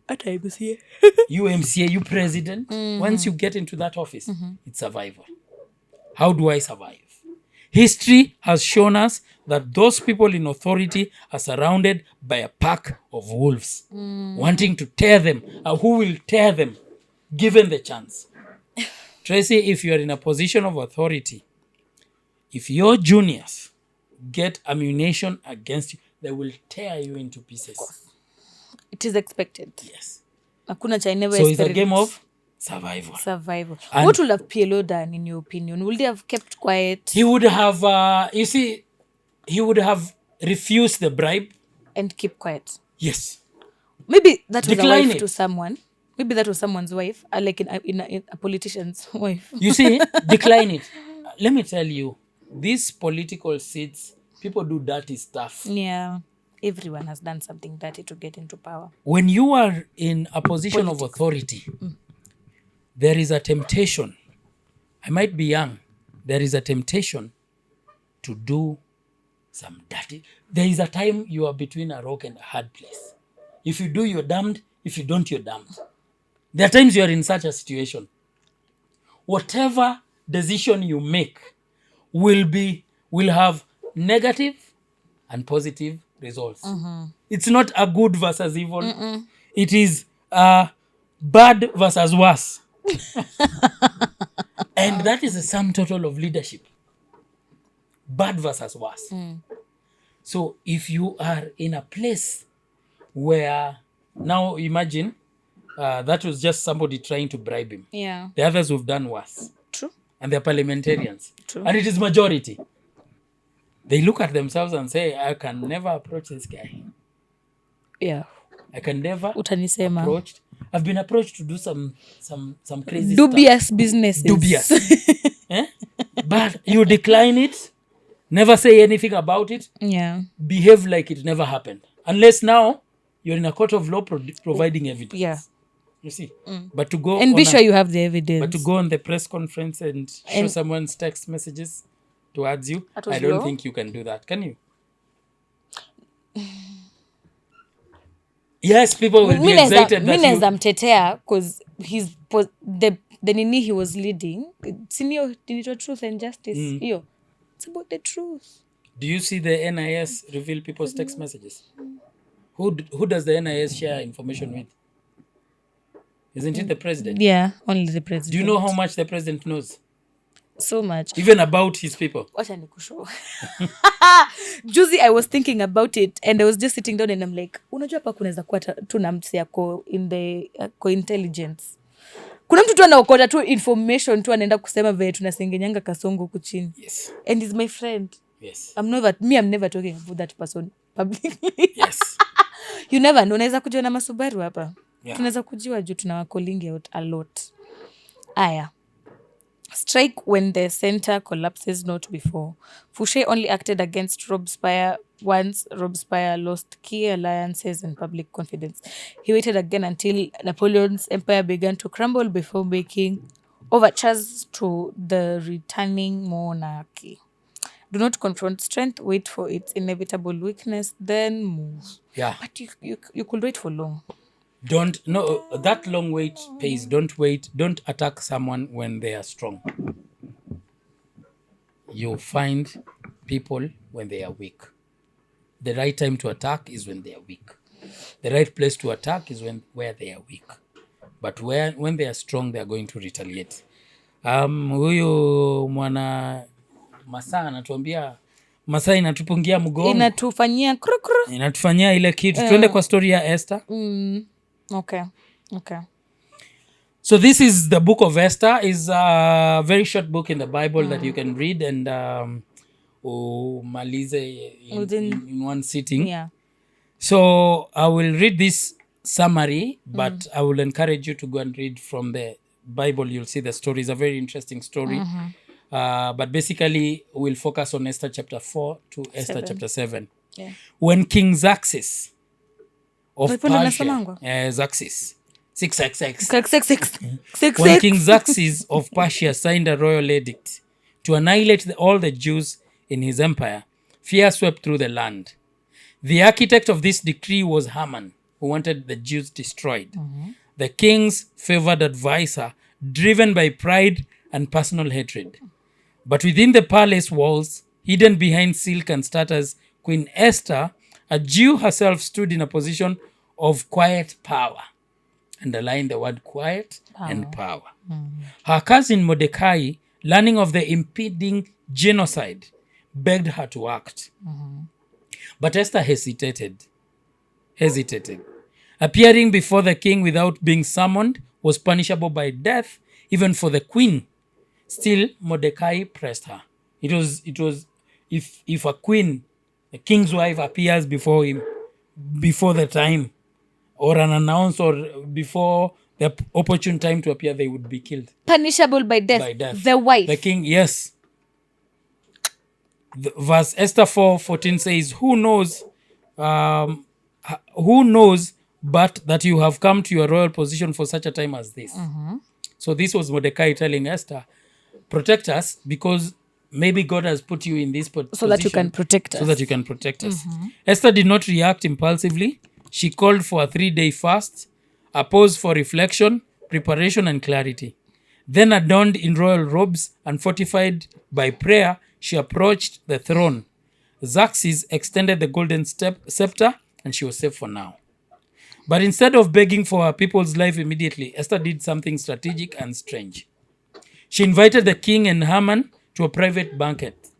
you MCA, you president, once you get into that office, it's survival. How do I survive? History has shown us that those people in authority are surrounded by a pack of wolves wanting to tear them. Who will tear them given the chance? Tracy, if you are in a position of authority, if your juniors get ammunition against you, they will tear you into pieces. It is expected. Yes. Hakuna cha never So it's a game of survival. And what would have PLO done, in your opinion? Would they have kept quiet? He would have, he would have refused the bribe. And keep quiet? Yes. Maybe that was Decline a wife it. to someone. Maybe that was someone's wife, like in a politician's wife. You see, decline it. Let me tell you, these political seats, people do dirty stuff. Yeah. Everyone has done something dirty to get into power. When you are in a position of authority, there is a temptation. I might be young. There is a temptation to do some dirty. There is a time you are between a rock and a hard place. If you do, you're damned. If you don't, you're damned. There are times you are in such a situation. Whatever decision you make will have negative and positive results. It's not a good versus evil. It is bad versus worse. And that is the sum total of leadership. Bad versus worse. So if you are in a place where, now imagine, that was just somebody trying to bribe him. Yeah. The others who've done worse. True. And they're parliamentarians. True. And it is majority. They look at themselves and say, I can never approach this guy. Yeah. I can never Utanisema. approached. I've been approached to do some crazy dubious stuff. businesses. Dubious. But you decline it, never say anything about it, Yeah. behave like it never happened. Unless now you're in a court of law providing evidence. Yeah. You see? But to go And be on sure you have the evidence. But to go on the press conference and show someone's text messages towards you, That was I don't law? think you can do that. Can you? Yes, people will be excited that you... mtetea because the nini he was leading, senior Truth and Justice, hiyo It's about the truth. Do you see the NIS reveal people's text messages? Who does the NIS share information with? Isn't it the president? Yeah, only the president. Do you know how much the president knows? So much. Even about his people. Wacha nikushow. Juzi I was thinking about it and I was just sitting down and I'm like, unajua hapa kunaweza kuwa tu na mtu yako in the intelligence. Kuna mtu tu anaokota tu information tu anaenda kusema vile tunasengenyanga Kasongo huku chini. Yes. And he's my friend. Yes. I'm never talking about that person publicly. Yes. You never know. Unaweza kujua na Masubaru hapa. Yeah. Tunaweza kujua juu tunawakolingi out a lot. Aya. Strike when the center collapses, not before. Fouché only acted against Robespierre once Robespierre lost key alliances and public confidence. He waited again until Napoleon's empire began to crumble before making overtures to the returning monarchy. Do not confront strength, wait for its inevitable weakness, then move. Yeah. But you could wait for long. That long wait pays. Don't attack someone when they are strong. You find people when they are weak. The right time to attack is when they are weak. The right place to attack is where they are weak. But when they are strong, they are going to retaliate. Huyu mwana Masaa anatuambia Masaa inatupungia mgongo. Inatufanyia krukru. Inatufanyia ile kitu. Tuende kwa story ya Esther. Okay. So this is the book of Esther. Is a very short book in the Bible that you can read and umalize in one sitting. Yeah. So I will read this summary, but I will encourage you to go and read from the Bible. You'll see the story. It's a very interesting story. But basically, we'll focus on Esther chapter 4 to Esther chapter 7. Yeah. When King Xerxes of Persia, Xerxes, 666. Six. When King Xerxes of Persia signed a royal edict to annihilate all the Jews in his empire, fear swept through the land. The architect of this decree was Haman, who wanted the Jews destroyed. The king's favored advisor, driven by pride and personal hatred. But within the palace walls, hidden behind silk and status, Queen Esther, a Jew herself, stood in a position of quiet power. Underline the word quiet and power. Her cousin Mordecai, learning of the impending genocide, begged her to act. But Esther hesitated. Appearing before the king without being summoned was punishable by death, even for the queen. Still, Mordecai pressed her. It was if a queen, a king's wife, appears before him before the time, or unannounced, or before the opportune time to appear, they would be killed. Punishable by death. The wife. The king, yes. Verse Esther 4:14 says, Who knows but that you have come to your royal position for such a time as this? So this was Mordecai telling Esther, protect us, because maybe God has put you in this position. So that you can protect us. So that you can protect us. Esther did not react impulsively. She called for a 3-day fast, a pause for reflection, preparation, and clarity. Then, adorned in royal robes and fortified by prayer, she approached the throne. Xerxes extended the golden scepter, and she was safe for now. But instead of begging for her people's life immediately, Esther did something strategic and strange. She invited the king and Haman to a private banquet.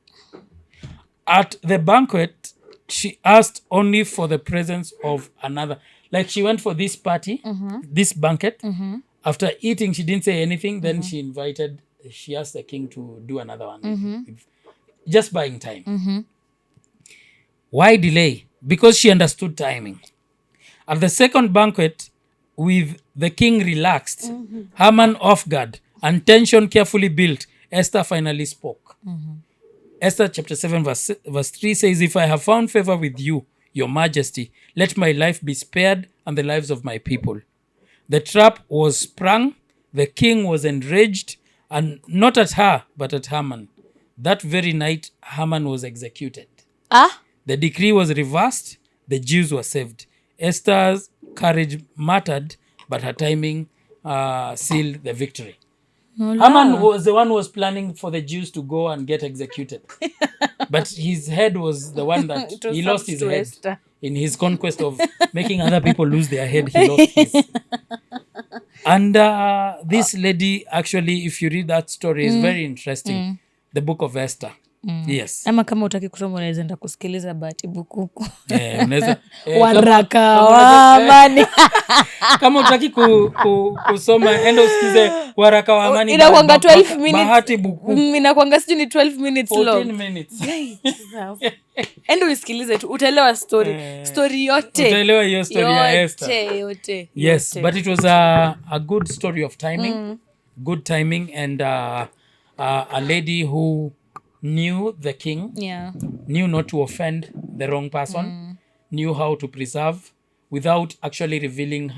At the banquet, she asked only for the presence of another. Like, she went for this party, this banquet. After eating, she didn't say anything. Then she asked the king to do another one. Just buying time. Why delay? Because she understood timing. At the second banquet, with the king relaxed, Haman off guard, and tension carefully built, Esther finally spoke. Esther chapter 7 verse 3 says, If I have found favor with you, your majesty, let my life be spared and the lives of my people. The trap was sprung, the king was enraged, and not at her, but at Haman. That very night, Haman was executed. The decree was reversed, the Jews were saved. Esther's courage mattered, but her timing sealed the victory. Haman was the one who was planning for the Jews to go and get executed. But his head was the one that It was he lost served his to head. Esther. In his conquest of making other people lose their head, he lost his. And this lady, actually, if you read that story, is very interesting. The book of Esther. Yes. Ama kama utaki kusoma unaweza enda kusikiliza bahati bukuku. Unaweza Waraka wa amani. kama utaki kusoma enda usikize waraka wa amani. Inakuanga 12 minutes. Bahati bukuku. Inakuanga sijui ni 12 minutes 14 long. minutes. Enda usikilize tu utaelewa story. Story yote. Utaelewa hiyo story ya Esther. Yote. Yes, but it was a good story of timing. Good timing, and a lady who knew the king, knew not to offend the wrong person, knew how to preserve without actually revealing,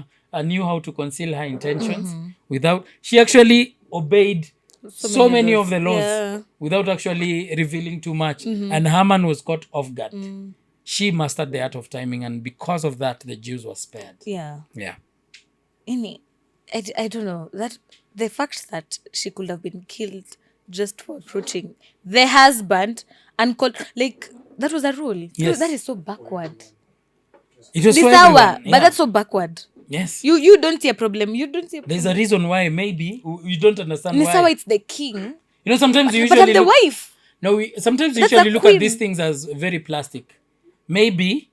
knew how to conceal her intentions without, she actually obeyed so many of the laws without actually revealing too much. And Haman was caught off guard. She mastered the art of timing, and because of that, the Jews were spared. Yeah. I don't know, that the fact that she could have been killed just for approaching the husband and called, like, that was a rule. Yes. That is so backward. It was This for hour, everyone. but that's so backward. Yes. You don't see a problem. You don't see a problem. There's a reason why. Maybe you don't understand This hour why. it's the king. You know, sometimes you But usually I'm the look, wife. no, sometimes you That's usually a look queen. at these things as very plastic. Maybe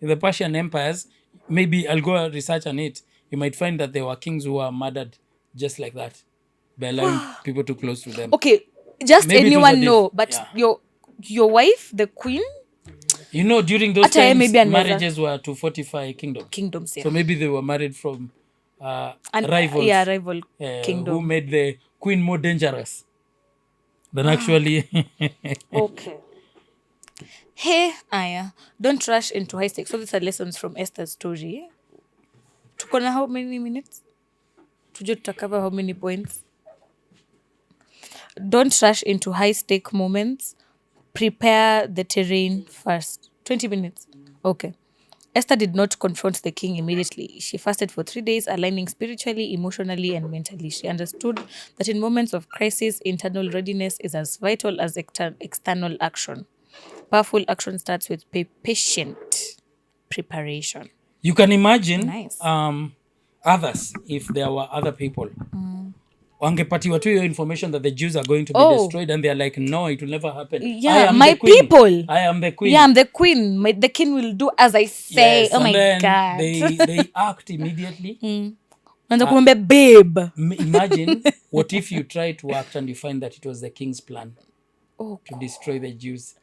in the Persian empires, maybe I'll go research on it. You might find that there were kings who were murdered just like that by allowing people too close to them. Okay, just Maybe it was anyone know, but your wife, the queen, you know, during those Ata times, maybe another- marriages were to fortify kingdoms, yeah. So maybe they were married from And, rivals. rival Who kingdom. made the queen more dangerous than actually. Okay. Hey, Aya, don't rush into high stakes. So these are lessons from Esther's story. Tuko na how many minutes? Tujue tutakava how many points? Don't rush into high stake moments. Prepare the terrain first. 20 minutes. Okay. Esther did not confront the king immediately. She fasted for 3 days, aligning spiritually, emotionally, and mentally. She understood that in moments of crisis, internal readiness is as vital as external action. Powerful action starts with patient preparation. You can imagine Nice. Others, if there were other people, wangepatiwa tu hiyo information that the Jews are going to be destroyed, and they're like, no, it will never happen. Yeah, I am my the queen. people. I am the queen. Yeah, I'm the queen. The king will do as I say. Yes, Oh and my then God. they act immediately. Naanza kumwambia babe. Imagine what if you try to act and you find that it was the king's plan Oh, to destroy the Jews.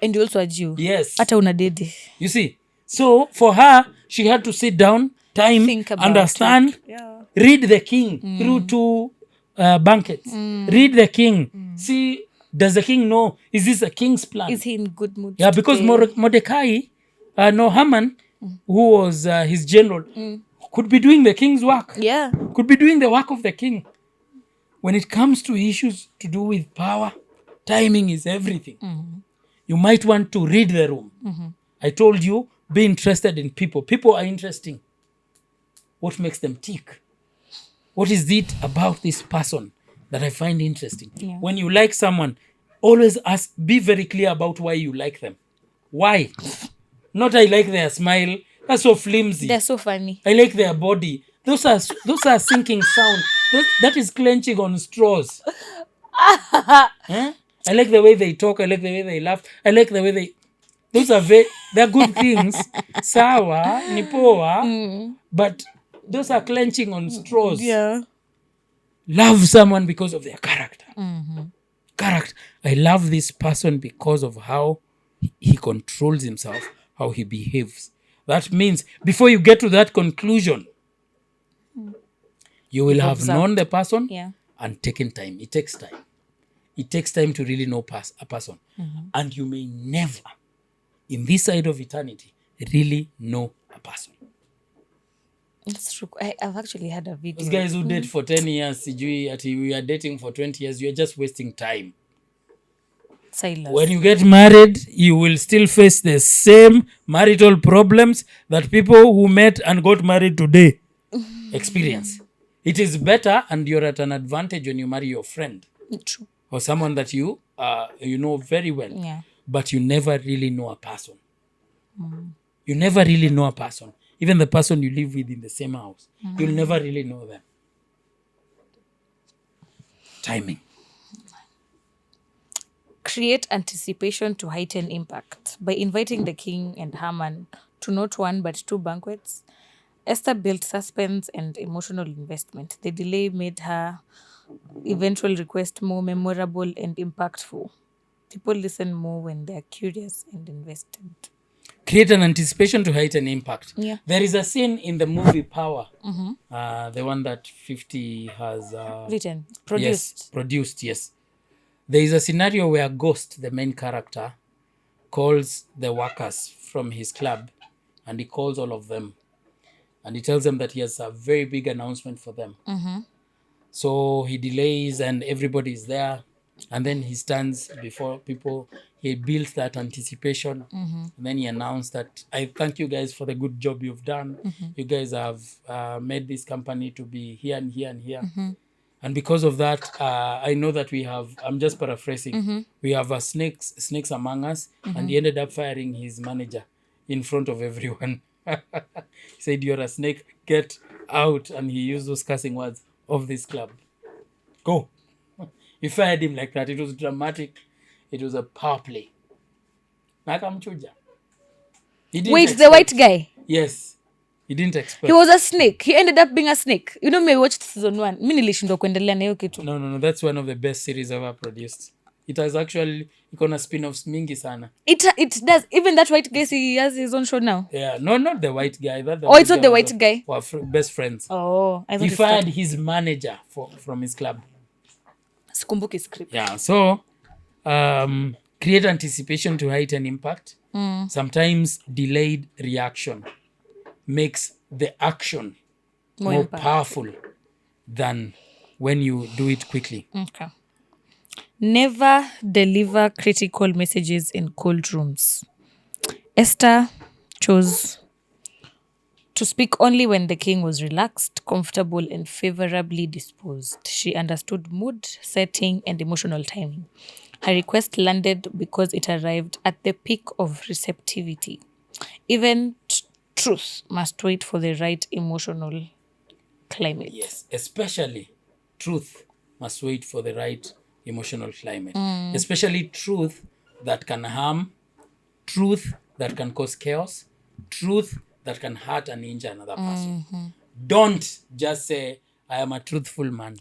and you also a Jew. Yes. Hata una dedi. You see, so for her, she had to sit down, time, Think about understand, it. Yeah. read the king through two banquets. Read the king. See, does the king know? Is this a king's plan? Is he in good mood? Yeah, because today? Mordecai, no, Haman, who was his general, could be doing the king's work. Yeah. Could be doing the work of the king. When it comes to issues to do with power, timing is everything. You might want to read the room. I told you, be interested in people. People are interesting. What makes them tick? What is it about this person that I find interesting? Yeah. When you like someone, always ask, be very clear about why you like them. Why? Not I like their smile. That's so flimsy. They're so funny. I like their body. Those are sinking sound. That is clenching on straws. Huh? I like the way they talk. I like the way they laugh. I like the way they. Those are they're good things. Sawa, ni poa. But those are clenching on straws. Yeah. Love someone because of their character. Character. I love this person because of how he controls himself, how he behaves. That means before you get to that conclusion, you will have known the person and taken time. It takes time. It takes time to really know a person. And you may never, in this side of eternity, really know a person. That's true. I've actually had a video. Those guys who date for 10 years, sijui ati we are dating for 20 years, you're just wasting time. Silas. When you get married, you will still face the same marital problems that people who met and got married today experience. It is better, and you're at an advantage when you marry your friend True. or someone that you know very well, Yeah. but you never really know a person. You never really know a person. Even the person you live with in the same house, you'll never really know them. Timing. Create anticipation to heighten impact. By inviting the king and Haman to not one but two banquets, Esther built suspense and emotional investment. The delay made her eventual request more memorable and impactful. People listen more when they're curious and invested. Create an anticipation to heighten impact. Yeah. There is a scene in the movie Power, the one that 50 has Written, yes, produced. produced. Yes, there is a scenario where Ghost, the main character, calls the workers from his club, and he calls all of them, and he tells them that he has a very big announcement for them. So he delays, and everybody is there, and then he stands before people. He builds that anticipation, and then he announced that I thank you guys for the good job you've done. You guys have made this company to be here and here and here. And because of that, I know that we have, I'm just paraphrasing, we have snakes among us, and he ended up firing his manager in front of everyone. He said, "You're a snake, get out." And he used those cursing words, "Of this club. Go." He fired him like that. It was dramatic. It was a power play. Nakamchuja. He didn't Wait, the white guy. Yes. He didn't expect. He was a snake. He ended up being a snake. You know, me watched season 1. Mi nilishindwa kuendelea na hiyo kitu. No. That's one of the best series ever produced. It has actually iko na spin-offs mingi sana. It does. Even that white guy, he has his own show now. Yeah, no, not the white guy. It's not the white guy. Were best friends. Oh, I thought He it's fired that. his manager from his club. Sikumbuki script. Yeah, so create anticipation to heighten impact. Sometimes delayed reaction makes the action more impact. powerful than when you do it quickly. Okay. Never deliver critical messages in cold rooms. Esther chose to speak only when the king was relaxed, comfortable, and favorably disposed. She understood mood, setting, and emotional timing. Her request landed because it arrived at the peak of receptivity. Even truth must wait for the right emotional climate. Yes, especially truth must wait for the right emotional climate. Especially truth that can harm, truth that can cause chaos, truth that can hurt and injure another person. Don't just say, "I am a truthful man."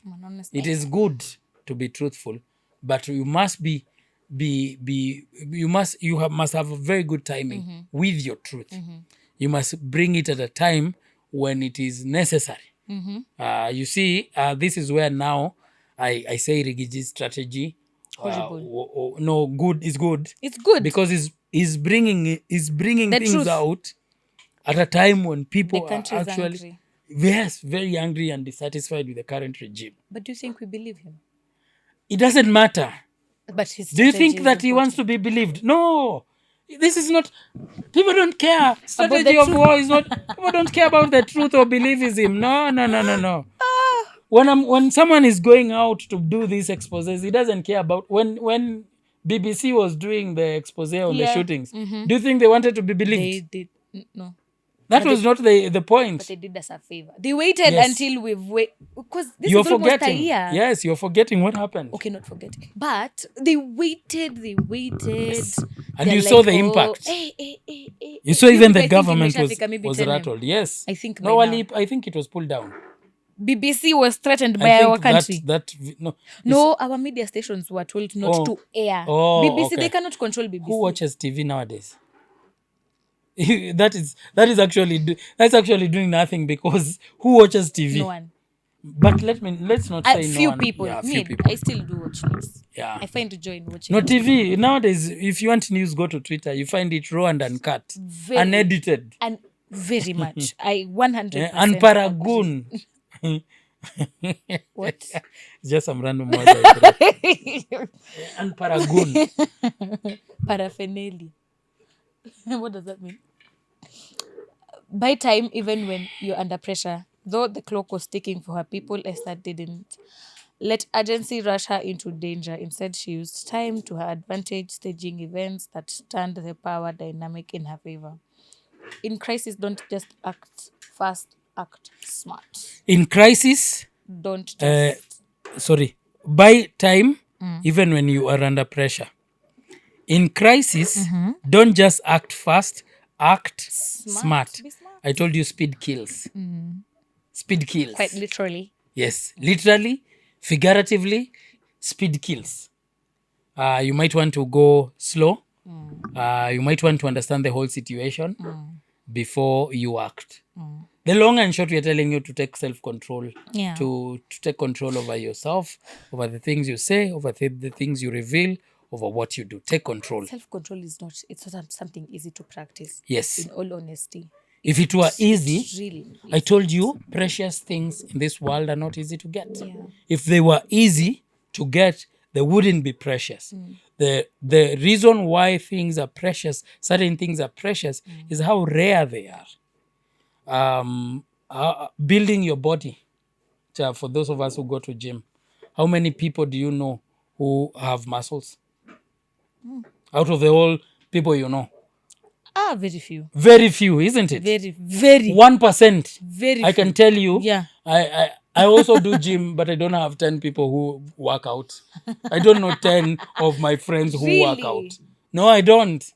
It is good to be truthful, but you must must have a very good timing with your truth. You must bring it at a time when it is necessary. You see, this is where now I say Rigiji's strategy. No, good is good. It's good. Because he's bringing The things truth. out at a time when people The are country is actually angry. yes, very angry and dissatisfied with the current regime. But do you think we believe him? It doesn't matter. But his Do you strategy think is that he wants to be believed? No. This is not. People don't care. Strategy of truth. war is not. People don't care about the truth or believism. No. When someone is going out to do these exposés, he doesn't care about when BBC was doing the expose on the Yeah. shootings. Do you think they wanted to be believed? They did. No. That was not the point. But they did us a favor. They waited Yes. until we've waited. Because this You're is almost a forgetting. year. Yes, you're forgetting what happened. Okay, not forgetting. But they waited. Yes. And They're you saw like, the "Oh, impact. hey. You saw even the I think government imeshafika maybe was 10 rattled. Yes. I think No, by now. I think it was pulled down. BBC was threatened I by think our country. no. No, our media stations were told not Oh. to air. Oh, BBC, okay. they cannot control BBC. Who watches TV nowadays? that is actually that's actually doing nothing, because who watches TV? No one. But let's not say Few no one. people. Yeah, Me, few people. I still do watch news. Yeah. I find joy in watching No it. TV nowadays. If you want news, go to Twitter. You find it raw and uncut, Very- unedited, And very much. I 100% and paragoon. What? Just some random words. I threw. And paragoon. Paraphernalia. What does that mean? Buy time even when you're under pressure. Though the clock was ticking for her people, Esther didn't let urgency rush her into danger. Instead, she used time to her advantage, staging events that turned the power dynamic in her favor. In crisis, don't just act fast, act smart. In crisis, Don't just buy time even when you are under pressure. In crisis, don't just act fast, act smart. Be smart. I told you speed kills. Speed kills. Quite literally. Yes, literally, figuratively, speed kills. You might want to go slow. You might want to understand the whole situation before you act. The long and short, we are telling you to take self-control, Yeah. to take control over yourself, over the things you say, over the things you reveal, over what you do. Take control. Self-control is not, it's not something easy to practice. Yes. In all honesty. If it were easy, Really. I told you, precious things in this world are not easy to get. Yeah. If they were easy to get, they wouldn't be precious. The reason why things are precious, certain things are precious, is how rare they are. Building your body. For those of us who go to gym, how many people do you know who have muscles? Out of the whole people you know, Very few. very few, isn't it? Very. 1%. Very I can tell you. Yeah. I also do gym, but I don't have 10 people who work out. I don't know 10 of my friends who work Really? out. No, I don't.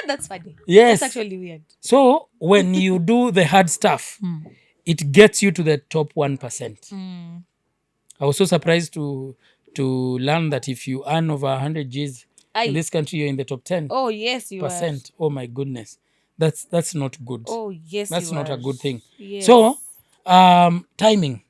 That's funny. Yes. That's actually weird. So when you do the hard stuff, it gets you to the top 1%. I was so surprised to learn that if you earn over 100 Gs in this country, you're in the top 10%. Oh, yes, you are. Oh my goodness. That's not good. Oh, yes, That's you not are. a good thing. Yes. So, timing.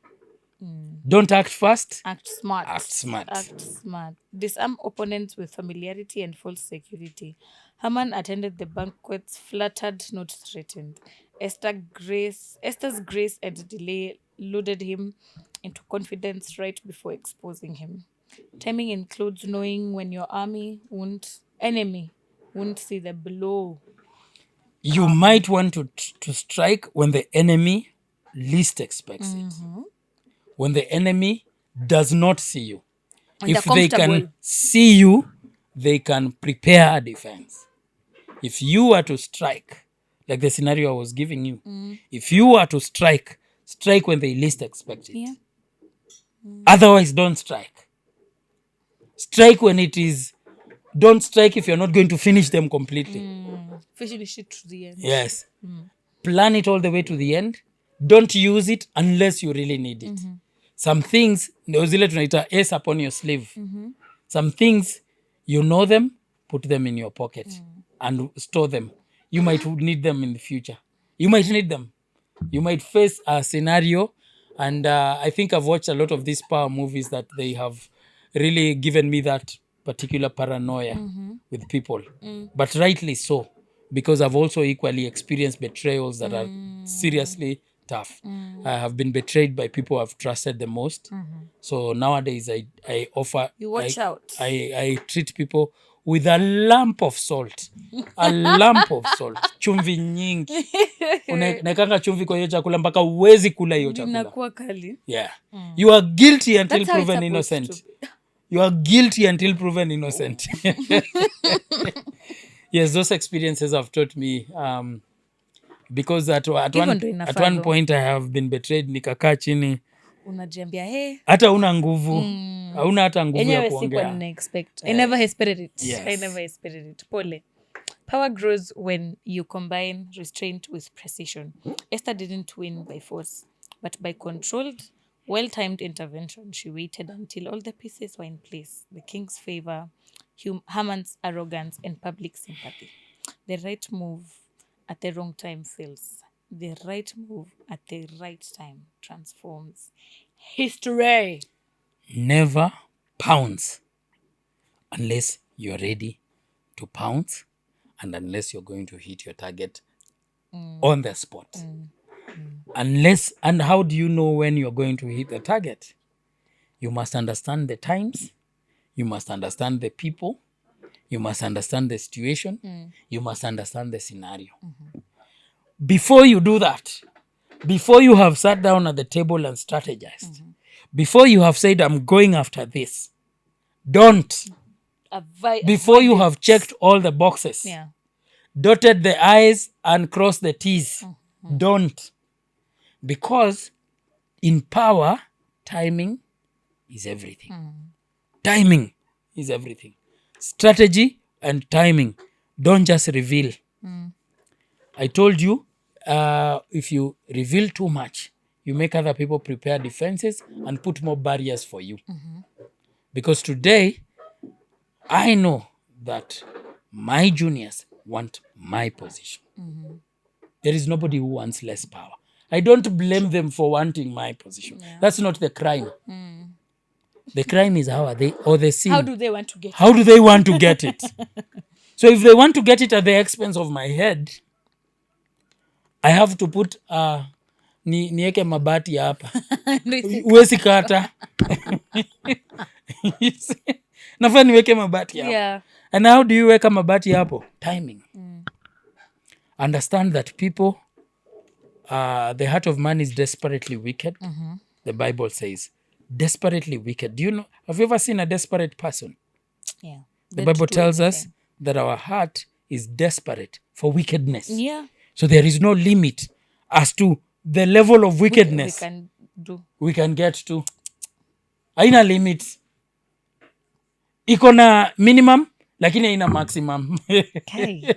Don't act fast. Act smart. Act smart. Act smart. Disarm opponents with familiarity and false security. Haman attended the banquets, flattered, not threatened. Esther's grace and delay lured him into confidence right before exposing him. Timing includes knowing when your enemy won't see the blow. You might want to strike when the enemy least expects it. When the enemy does not see you. When If they're they can comfortable. see you, they can prepare a defense. If you are to strike, like the scenario I was giving you, if you are to strike when they least expect it. Yeah. Otherwise, don't strike. Strike when it is. Don't strike if you're not going to finish them completely. Finish it to the end. Yes. Plan it all the way to the end. Don't use it unless you really need it. Some things, ndio zile tunaita ace upon your sleeve. Some things, you know them, put them in your pocket and store them. You might need them in the future. You might need them. You might face a scenario, and I think I've watched a lot of these power movies that they have really given me that particular paranoia with people. But rightly so, because I've also equally experienced betrayals that are seriously tough. I have been betrayed by people I've trusted the most. So nowadays I offer... You watch out. I treat people with a lump of salt. A lump of salt. Chumvi nyingi. Unaekanga chumvi kwa hiyo chakula mpaka uwezi kula hiyo chakula. Inakuwa kali. Yeah. You are guilty until That's how it's proven supposed innocent. to be. You are guilty until proven innocent. Yes, those experiences have taught me because at one point I have been betrayed, nikakaa chini. Unajiambia, hey. Hata una nguvu. Hauna hata nguvu ya kuongea. I never expected it. Yes. I never expected it. Pole. Power grows when you combine restraint with precision. Esther didn't win by force, but by controlled, well-timed intervention. She waited until all the pieces were in place. The king's favor, Haman's arrogance, and public sympathy. The right move at the wrong time fails. The right move at the right time transforms history. Never pounce unless you're ready to pounce and unless you're going to hit your target on the spot. And how do you know when you're going to hit the target? You must understand the times. You must understand the people. You must understand the situation. You must understand the scenario. Before you do that, before you have sat down at the table and strategized, before you have said, I'm going after this, don't. Before you have checked all the boxes, Yeah. dotted the I's and crossed the T's, don't. Because in power, timing is everything. Timing is everything. Strategy and timing don't just reveal. I told you, if you reveal too much, you make other people prepare defenses and put more barriers for you. Because today, I know that my juniors want my position. There is nobody who wants less power. I don't blame them for wanting my position. Yeah. That's not the crime. The crime is how are they, or the sin. How do they want to get How do they want to get it? So if they want to get it at the expense of my head, I have to put nieke mabati hapa. Uwezi kata. Nafaa niweke mabati hapo. Yeah. And how do you weka mabati hapo? Timing. Understand that people, the heart of man is desperately wicked. The Bible says, desperately wicked. Do you know, have you ever seen a desperate person? Yeah. The Bible tells us that our heart is desperate for wickedness. Yeah. So there is no limit as to the level of wickedness we can get to. Haina limits. Iko na minimum lakini haina maximum. Okay.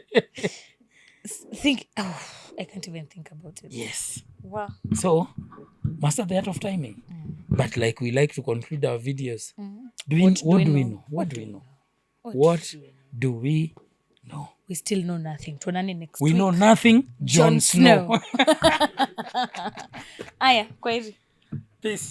I can't even think about it. Yes. Wow. So, master the art of timing. But like we like to conclude our videos. What do we know? What do we know? What do we know? We still know nothing. Tuonane next We week. know nothing. Jon Snow. Aya, kwaheri. Peace.